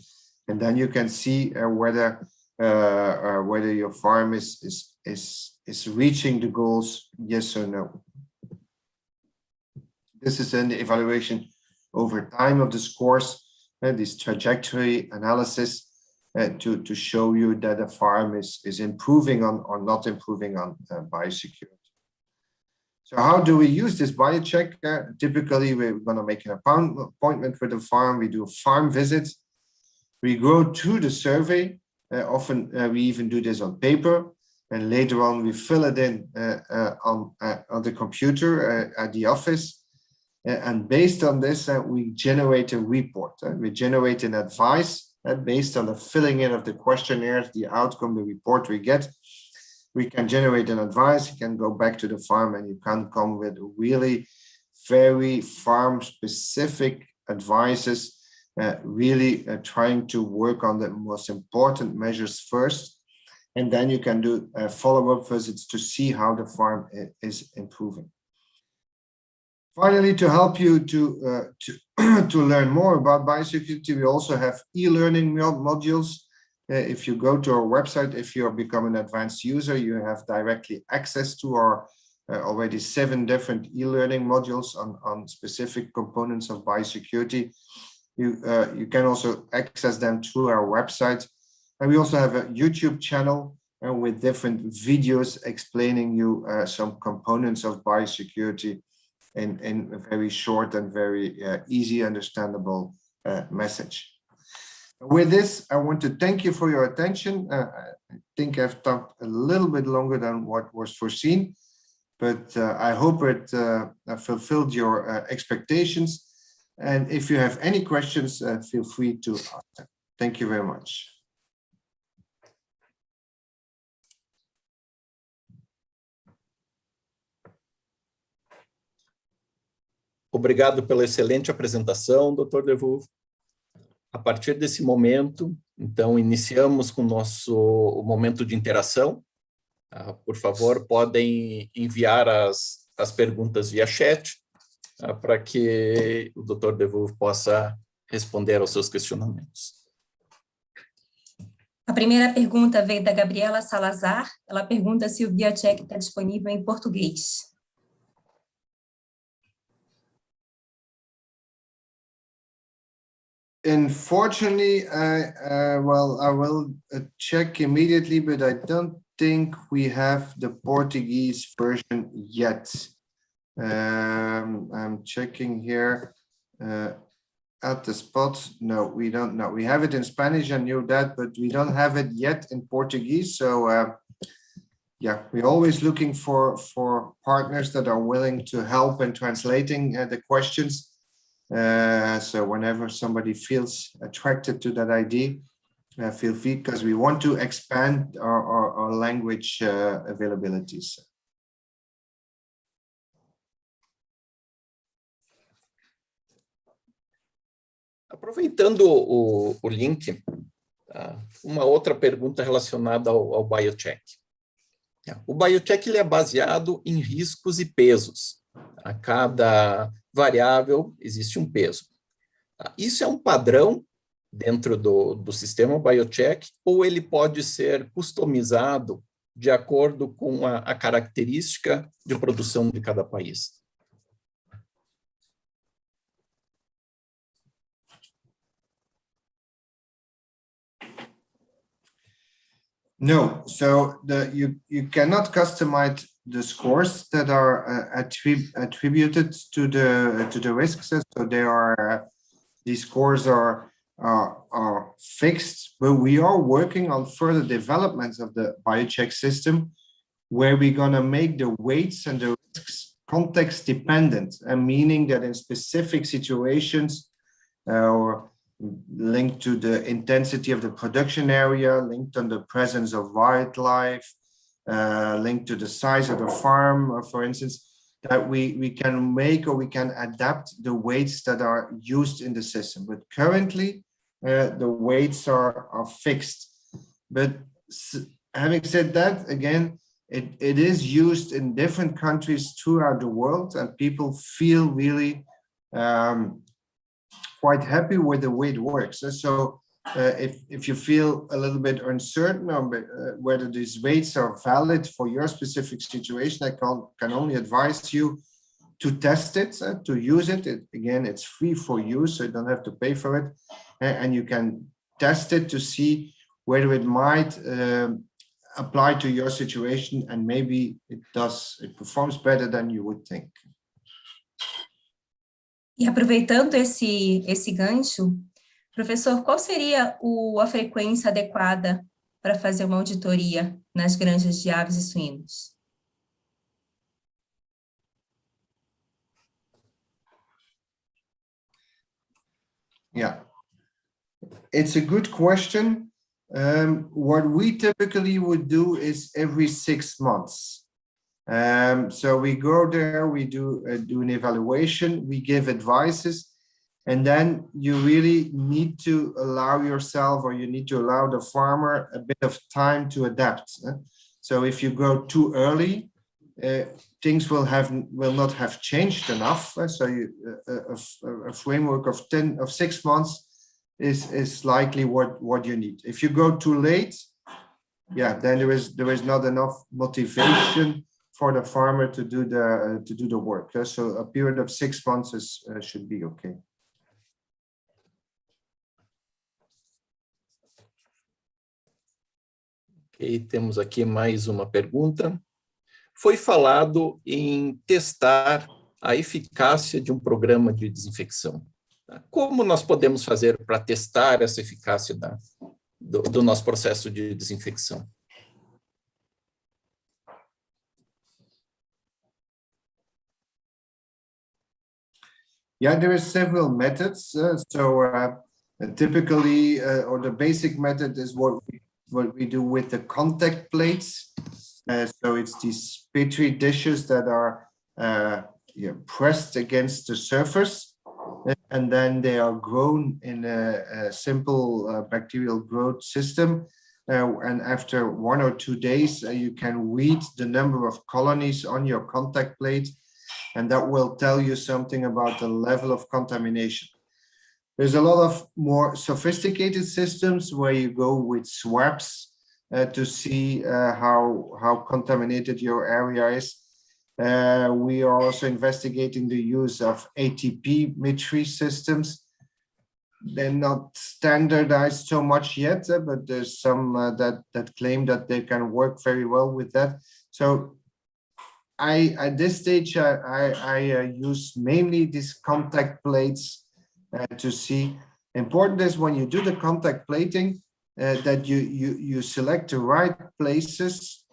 S3: And then you can see whether your farm is reaching the goals, yes or no. This is an evaluation over time of the scores, this trajectory analysis to show you that a farm is improving on or not improving on biosecurity. So how do we use this Biocheck? Typically, we're going to make an appointment with the farm. We do a farm visit. We go through the survey. Often we even do this on paper, and later on we fill it in on the computer at the office. And based on this, we generate a report. We generate an advice based on the filling in of the questionnaires, the outcome, the report we get. We can generate an advice. You can go back to the farm and you can come with really very farm-specific advices, really trying to work on the most important measures first. And then you can do follow-up visits to see how the farm is improving. Finally, to help you to learn more about biosecurity, we also have e-learning modules. If you go to our website, if you become an advanced user, you have directly access to our already 7 different e-learning modules on specific components of biosecurity. You can also access them through our website. And we also have a YouTube channel with different videos explaining you some components of biosecurity in a very short and very easy understandable message. With this, I want to thank you for your attention. I think I've talked a little bit longer than what was foreseen, but I hope it fulfilled your expectations. And if you have any questions, feel free to ask them. Thank you very much.
S2: Obrigado pela excelente apresentação, Dr. Devulf. A partir desse momento, então, iniciamos com o nosso momento de interação. Por favor, podem enviar as perguntas via chat, para que o Dr. Devulf possa responder aos seus questionamentos.
S1: A primeira pergunta veio da Gabriela Salazar. Ela pergunta se o Biocheck está disponível em português.
S3: Unfortunately, well, I will check immediately, but I don't think we have the Portuguese version yet. I'm checking here. at the spot. No, we don't know. We have it in Spanish, I knew that, but we don't have it yet in Portuguese. So yeah, we're always looking for partners that are willing to help in translating the questions. So whenever somebody feels attracted to that idea, feel free, because we want to expand our language availabilities.
S2: Aproveitando o link, uma outra pergunta relacionada ao Biocheck. O Biocheck ele é baseado em riscos e pesos. A cada variável existe um peso. Isso é um padrão dentro do sistema Biocheck, ou ele pode ser customizado de acordo com a característica de produção de cada país?
S3: No, so you cannot customize the scores that are attributed to the risks. So these scores are fixed, but we are working on further developments of the Biocheck system, where we're gonna make the weights and the risks context dependent, and meaning that in specific situations or linked to the intensity of the production area, linked on the presence of wildlife, linked to the size of the farm, for instance, that we can make or we can adapt the weights that are used in the system. But currently, the weights are fixed. But having said that, again, it is used in different countries throughout the world, and people feel really quite happy with the way it works. So if you feel a little bit uncertain on whether these weights are valid for your specific situation, I can only advise you to test it, to use it. Again, it's free for use, so you don't have to pay for it. And you can test it to see whether it might apply to your situation, and maybe it performs better than you would think.
S1: E aproveitando esse gancho, professor, qual seria a frequência adequada para fazer uma auditoria nas granjas de aves e suínos?
S3: Yeah, it's a good question. What we typically would do is every 6 months. So we go there, we do an evaluation, we give advices, and then you really need to allow yourself, or you need to allow the farmer a bit of time to adapt. So if you go too early, things will not have changed enough. So a framework of 6 months is likely what you need. If you go too late, yeah, then there is not enough motivation for the farmer to do the work. So a period of 6 months should be okay.
S2: Ok, temos aqui mais uma pergunta. Foi falado em testar a eficácia de um programa de desinfecção. Como nós podemos fazer para testar essa eficácia do nosso processo de desinfecção?
S3: Yeah, there are several methods. Typically, or the basic method is what we do with the contact plates. So it's these petri dishes that are pressed against the surface, and then they are grown in a simple bacterial growth system. And after 1 or 2 days, you can read the number of colonies on your contact plate, and that will tell you something about the level of contamination. There's a lot of more sophisticated systems where you go with swabs to see how contaminated your area is. We are also investigating the use of ATP metry systems. They're not standardized so much yet, but there's some that claim that they can work very well with that. So at this stage, I use mainly these contact plates to see. Important is when you do the contact plating that you select the right places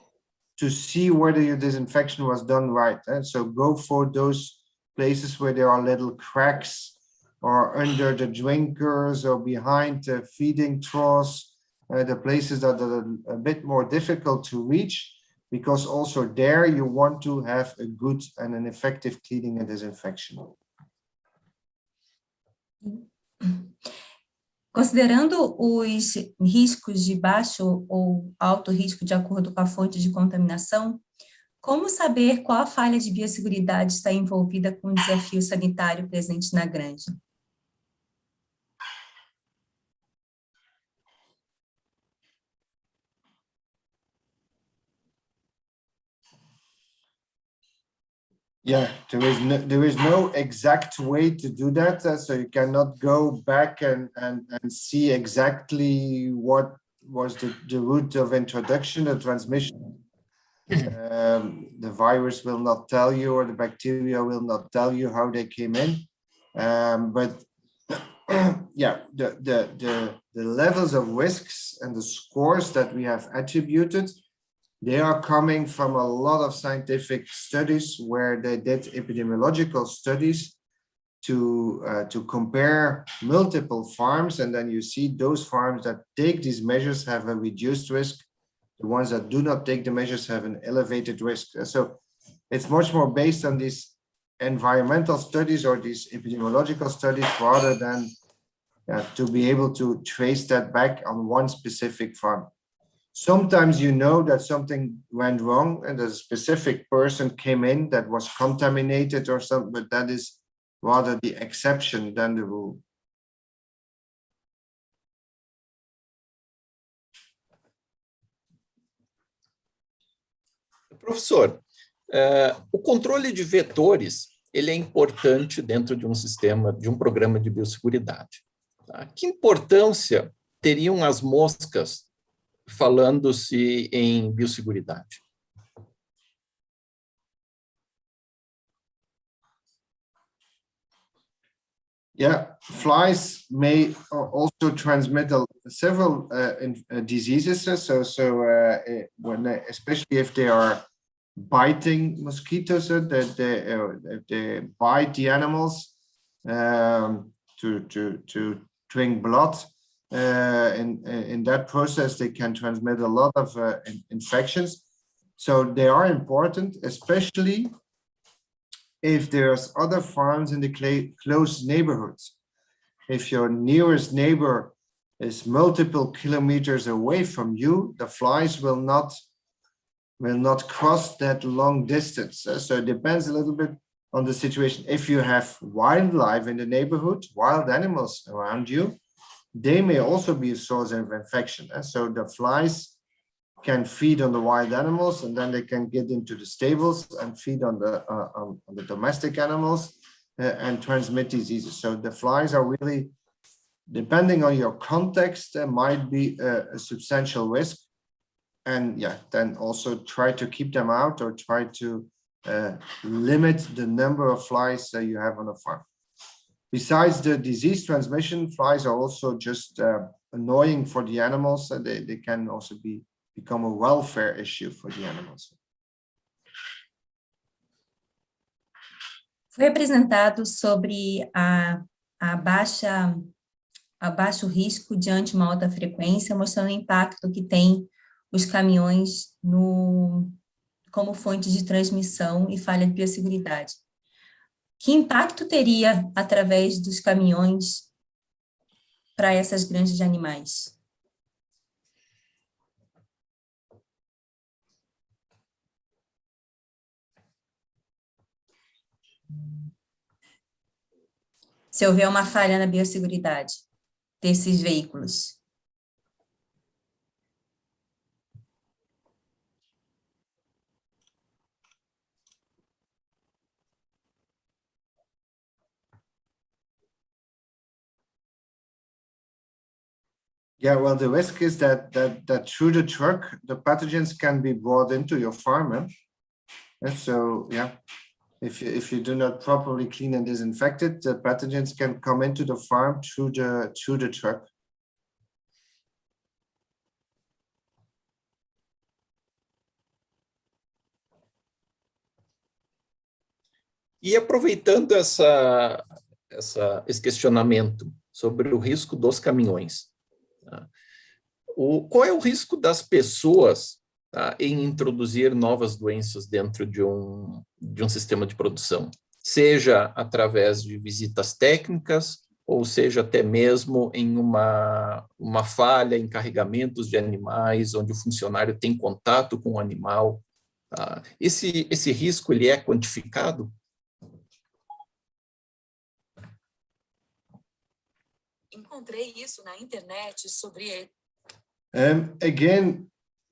S3: to see whether your disinfection was done right. And so go for those places where there are little cracks or under the drinkers or behind the feeding troughs, the places that are a bit more difficult to reach, because also there you want to have a good and an effective cleaning and disinfection.
S1: Considerando os riscos de baixo ou alto risco de acordo com a fonte de contaminação, como saber qual a falha de biosseguridade está envolvida com o desafio sanitário presente na granja?
S3: Yeah, there is no exact way to do that, so you cannot go back and see exactly what was the route of introduction, the transmission. The virus will not tell you, or the bacteria will not tell you how they came in. But yeah, the levels of risks and the scores that we have attributed, they are coming from a lot of scientific studies where they did epidemiological studies to compare multiple farms, and then you see those farms that take these measures have a reduced risk. The ones that do not take the measures have an elevated risk. So it's much more based on these environmental studies or these epidemiological studies rather than to be able to trace that back on one specific farm. Sometimes you know that something went wrong and a specific person came in that was contaminated or something, but that is rather the exception than the rule.
S2: Professor, o controle de vetores, ele é importante dentro de um sistema, de um programa de biosseguridade. Tá? Que importância teriam as moscas falando-se em biosseguridade?
S3: Yeah, flies may also transmit several diseases. When especially if they are biting mosquitoes, that they bite the animals to drink blood. In that process, they can transmit a lot of infections. So they are important, especially if there's other farms in the close neighborhoods. If your nearest neighbor is multiple kilometers away from you, the flies will not cross that long distance. So it depends a little bit on the situation. If you have wildlife in the neighborhood, wild animals around you, they may also be a source of infection. So the flies can feed on the wild animals, and then they can get into the stables and feed on the domestic animals and transmit diseases. So the flies are really, depending on your context, there might be a substantial risk. And yeah, then also try to keep them out or try to limit the number of flies that you have on a farm. Besides the disease transmission, flies are also just annoying for the animals. They can also become a welfare issue for the animals.
S1: Foi apresentado sobre a baixo risco diante de uma alta frequência, mostrando o impacto que tem os caminhões como fonte de transmissão e falha de biosseguridade. Que impacto teria através dos caminhões para essas granjas de animais? Se houver uma falha na biosseguridade desses veículos.
S3: Yeah, well, the risk is that through the truck, the pathogens can be brought into your farm. And so, yeah, if you do not properly clean and disinfect it, the pathogens can come into the farm through the truck.
S2: E aproveitando esse questionamento sobre o risco dos caminhões, tá? Qual é o risco das pessoas, tá, em introduzir novas doenças dentro de um sistema de produção? Seja através de visitas técnicas, ou seja até mesmo em uma falha em carregamentos de animais, onde o funcionário tem contato com o animal. Tá? Esse risco ele é quantificado?
S4: Encontrei isso na internet sobre...
S3: Again,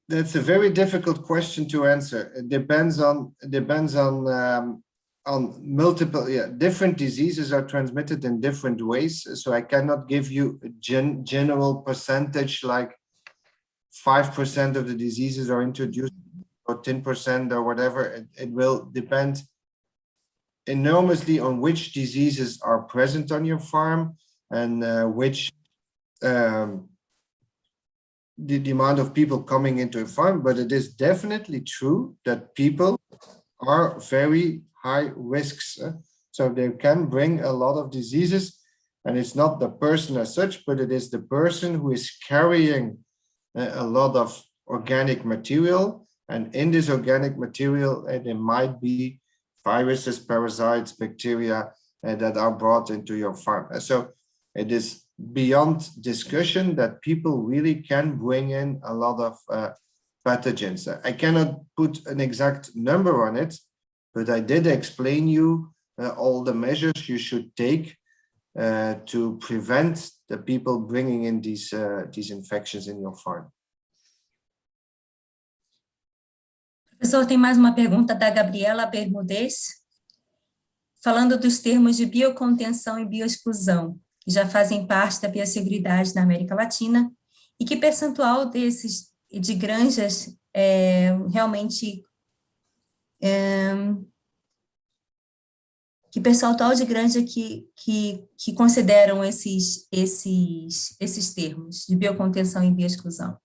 S3: that's a very difficult question to answer. It depends on multiple, different diseases are transmitted in different ways. So I cannot give you a general percentage like 5% of the diseases are introduced or 10% or whatever. It will depend enormously on which diseases are present on your farm and which the amount of people coming into a farm. But it is definitely true that people are very high risks. So they can bring a lot of diseases, and it's not the person as such, but it is the person who is carrying a lot of organic material. And in this organic material, there might be viruses, parasites, bacteria that are brought into your farm. So it is beyond discussion that people really can bring in a lot of pathogens. I cannot put an exact number on it, but I did explain you all the measures you should take to prevent the people bringing in these infections in your farm.
S1: Professor, tem mais uma pergunta da Gabriela Bermudez, falando dos termos de biocontenção e bioexclusão, que já fazem parte da biosseguridade na América Latina, e que percentual desses de granjas realmente que percentual de granja que consideram esses termos de biocontenção e bioexclusão?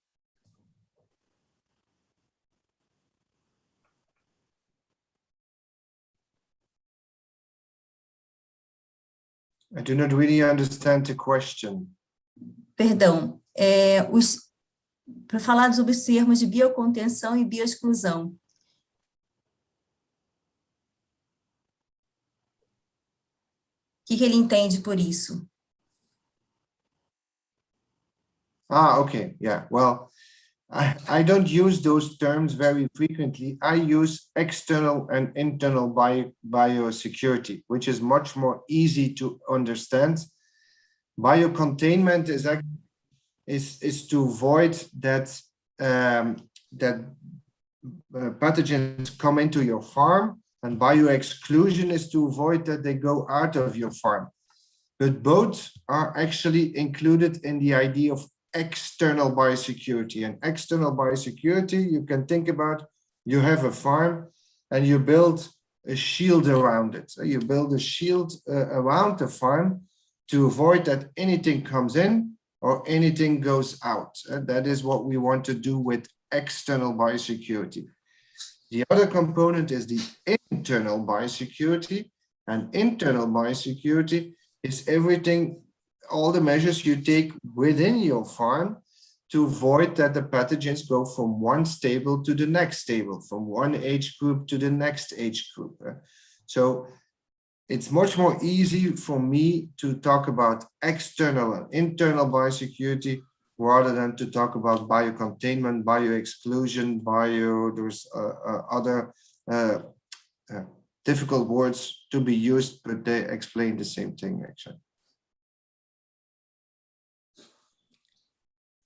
S3: I do not really understand the question.
S1: Perdão, para falar sobre os termos de biocontenção e bioexclusão. O que ele entende por isso?
S3: Okay, yeah, well, I don't use those terms very frequently. I use external and internal biosecurity, which is much more easy to understand. Biocontainment is to avoid that pathogens come into your farm, and bioexclusion is to avoid that they go out of your farm. But both are actually included in the idea of external biosecurity. And external biosecurity, you can think about, you have a farm and you build a shield around it. So you build a shield around the farm to avoid that anything comes in or anything goes out. That is what we want to do with external biosecurity. The other component is the internal biosecurity, and internal biosecurity is everything, all the measures you take within your farm to avoid that the pathogens go from one stable to the next stable, from one age group to the next age group. So it's much more easy for me to talk about external and internal biosecurity rather than to talk about biocontainment, bioexclusion, there's other difficult words to be used, but they explain the same thing actually.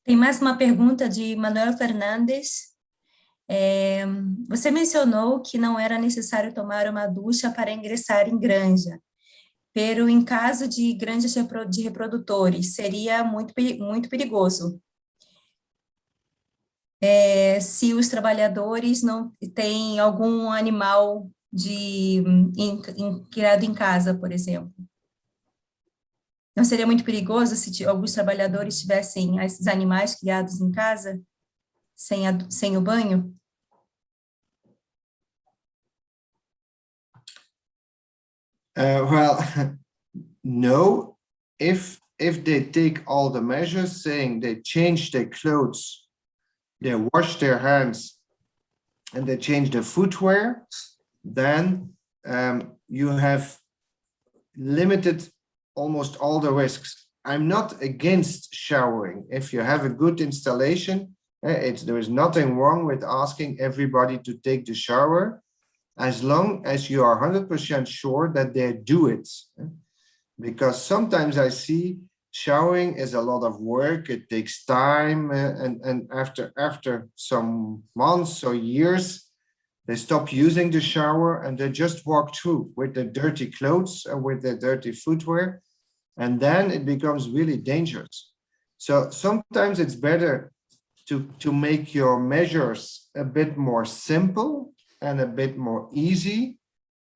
S1: Tem mais uma pergunta de Manuel Fernandes. Você mencionou que não era necessário tomar uma ducha para ingressar em granja, pero em caso de granjas de reprodutores, seria muito perigoso. Se os trabalhadores não têm algum animal criado em casa, por exemplo. Não seria muito perigoso se alguns trabalhadores tivessem esses animais criados em casa, sem o banho?
S3: Well, no, if they take all the measures, saying they change their clothes, they wash their hands, and they change their footwear, then you have limited almost all the risks. I'm not against showering. If you have a good installation, there is nothing wrong with asking everybody to take the shower, as long as you are 100% sure that they do it. Because sometimes I see showering is a lot of work, it takes time, and after some months or years, they stop using the shower and they just walk through with their dirty clothes and with their dirty footwear, and then it becomes really dangerous. So sometimes it's better to make your measures a bit more simple and a bit more easy,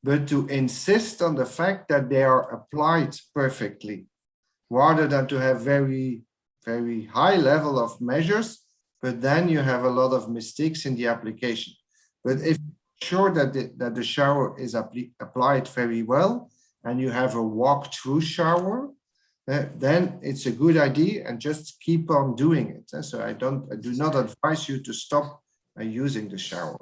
S3: but to insist on the fact that they are applied perfectly, rather than to have very, very high level of measures, but then you have a lot of mistakes in the application. But if you're sure that the shower is applied very well, and you have a walk-through shower, then it's a good idea, and just keep on doing it. So I do not advise you to stop using the shower.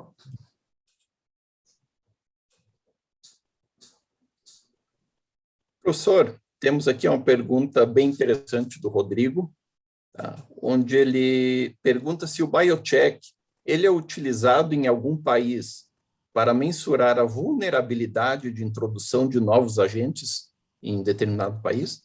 S2: Professor, temos aqui uma pergunta bem interessante do Rodrigo, tá? Onde ele pergunta se o Biocheck ele é utilizado em algum país para mensurar a vulnerabilidade de introdução de novos agentes em determinado país?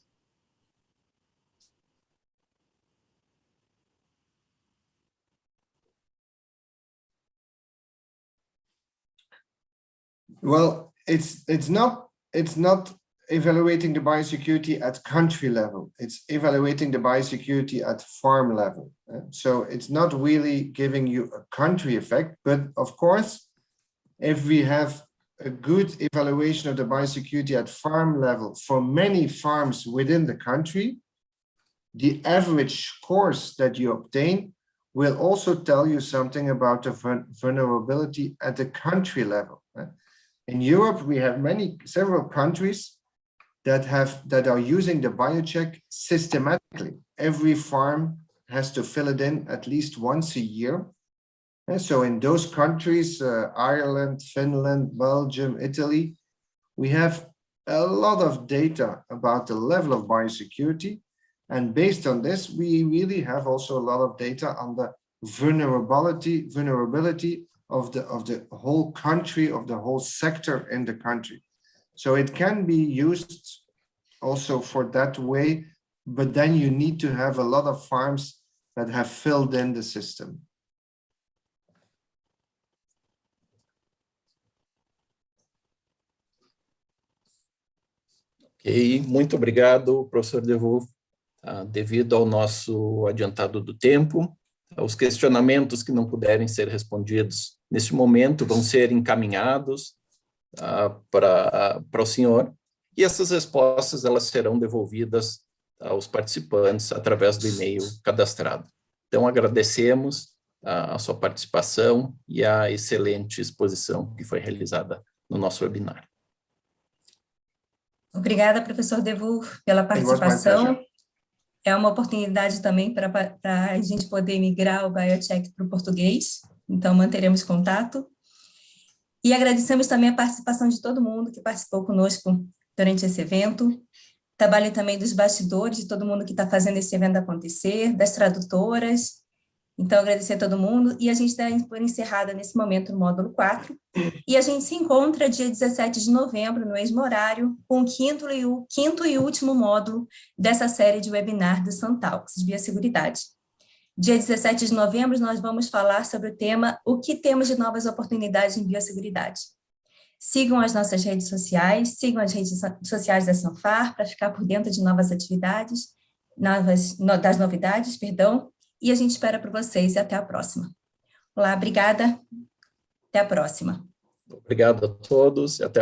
S3: Well, it's not evaluating the biosecurity at country level. It's evaluating the biosecurity at farm level. So it's not really giving you a country effect, but of course, if we have a good evaluation of the biosecurity at farm level for many farms within the country, the average scores that you obtain will also tell you something about the vulnerability at the country level. In Europe, we have several countries that are using the Biocheck systematically. Every farm has to fill it in at least once a year. And so in those countries, Ireland, Finland, Belgium, Italy, we have a lot of data about the level of biosecurity. And based on this, we really have also a lot of data on the vulnerability of the whole country, of the whole sector in the country. So it can be used also for that way, but then you need to have a lot of farms that have filled in the system.
S2: Ok, muito obrigado, professor De Wolf. Devido ao nosso adiantado do tempo, os questionamentos que não puderem ser respondidos neste momento vão ser encaminhados para o senhor, e essas respostas elas serão devolvidas aos participantes através do e-mail cadastrado. Então, agradecemos a sua participação e a excelente exposição que foi realizada no nosso webinar.
S1: Obrigada, professor De Wolf, pela participação. É uma oportunidade também para a gente poder migrar o Biocheck para o português, então manteremos contato. E agradecemos também a participação de todo mundo que participou conosco durante esse evento. Trabalho também dos bastidores, de todo mundo que está fazendo esse evento acontecer, das tradutoras. Então, agradecer a todo mundo, e a gente dá por encerrada nesse momento o módulo 4, e a gente se encontra dia 17 de novembro, no mesmo horário, com o quinto e último módulo dessa série de webinar do SanTalks, de Biossegurидade. Dia 17 de novembro, nós vamos falar sobre o tema O que temos de novas oportunidades em biosseguridade. Sigam as nossas redes sociais, sigam as redes sociais da Sanfar, para ficar por dentro de novas atividades, das novidades, perdão, e a gente espera por vocês e até a próxima. Olá, obrigada. Até a próxima.
S2: Obrigado a todos e até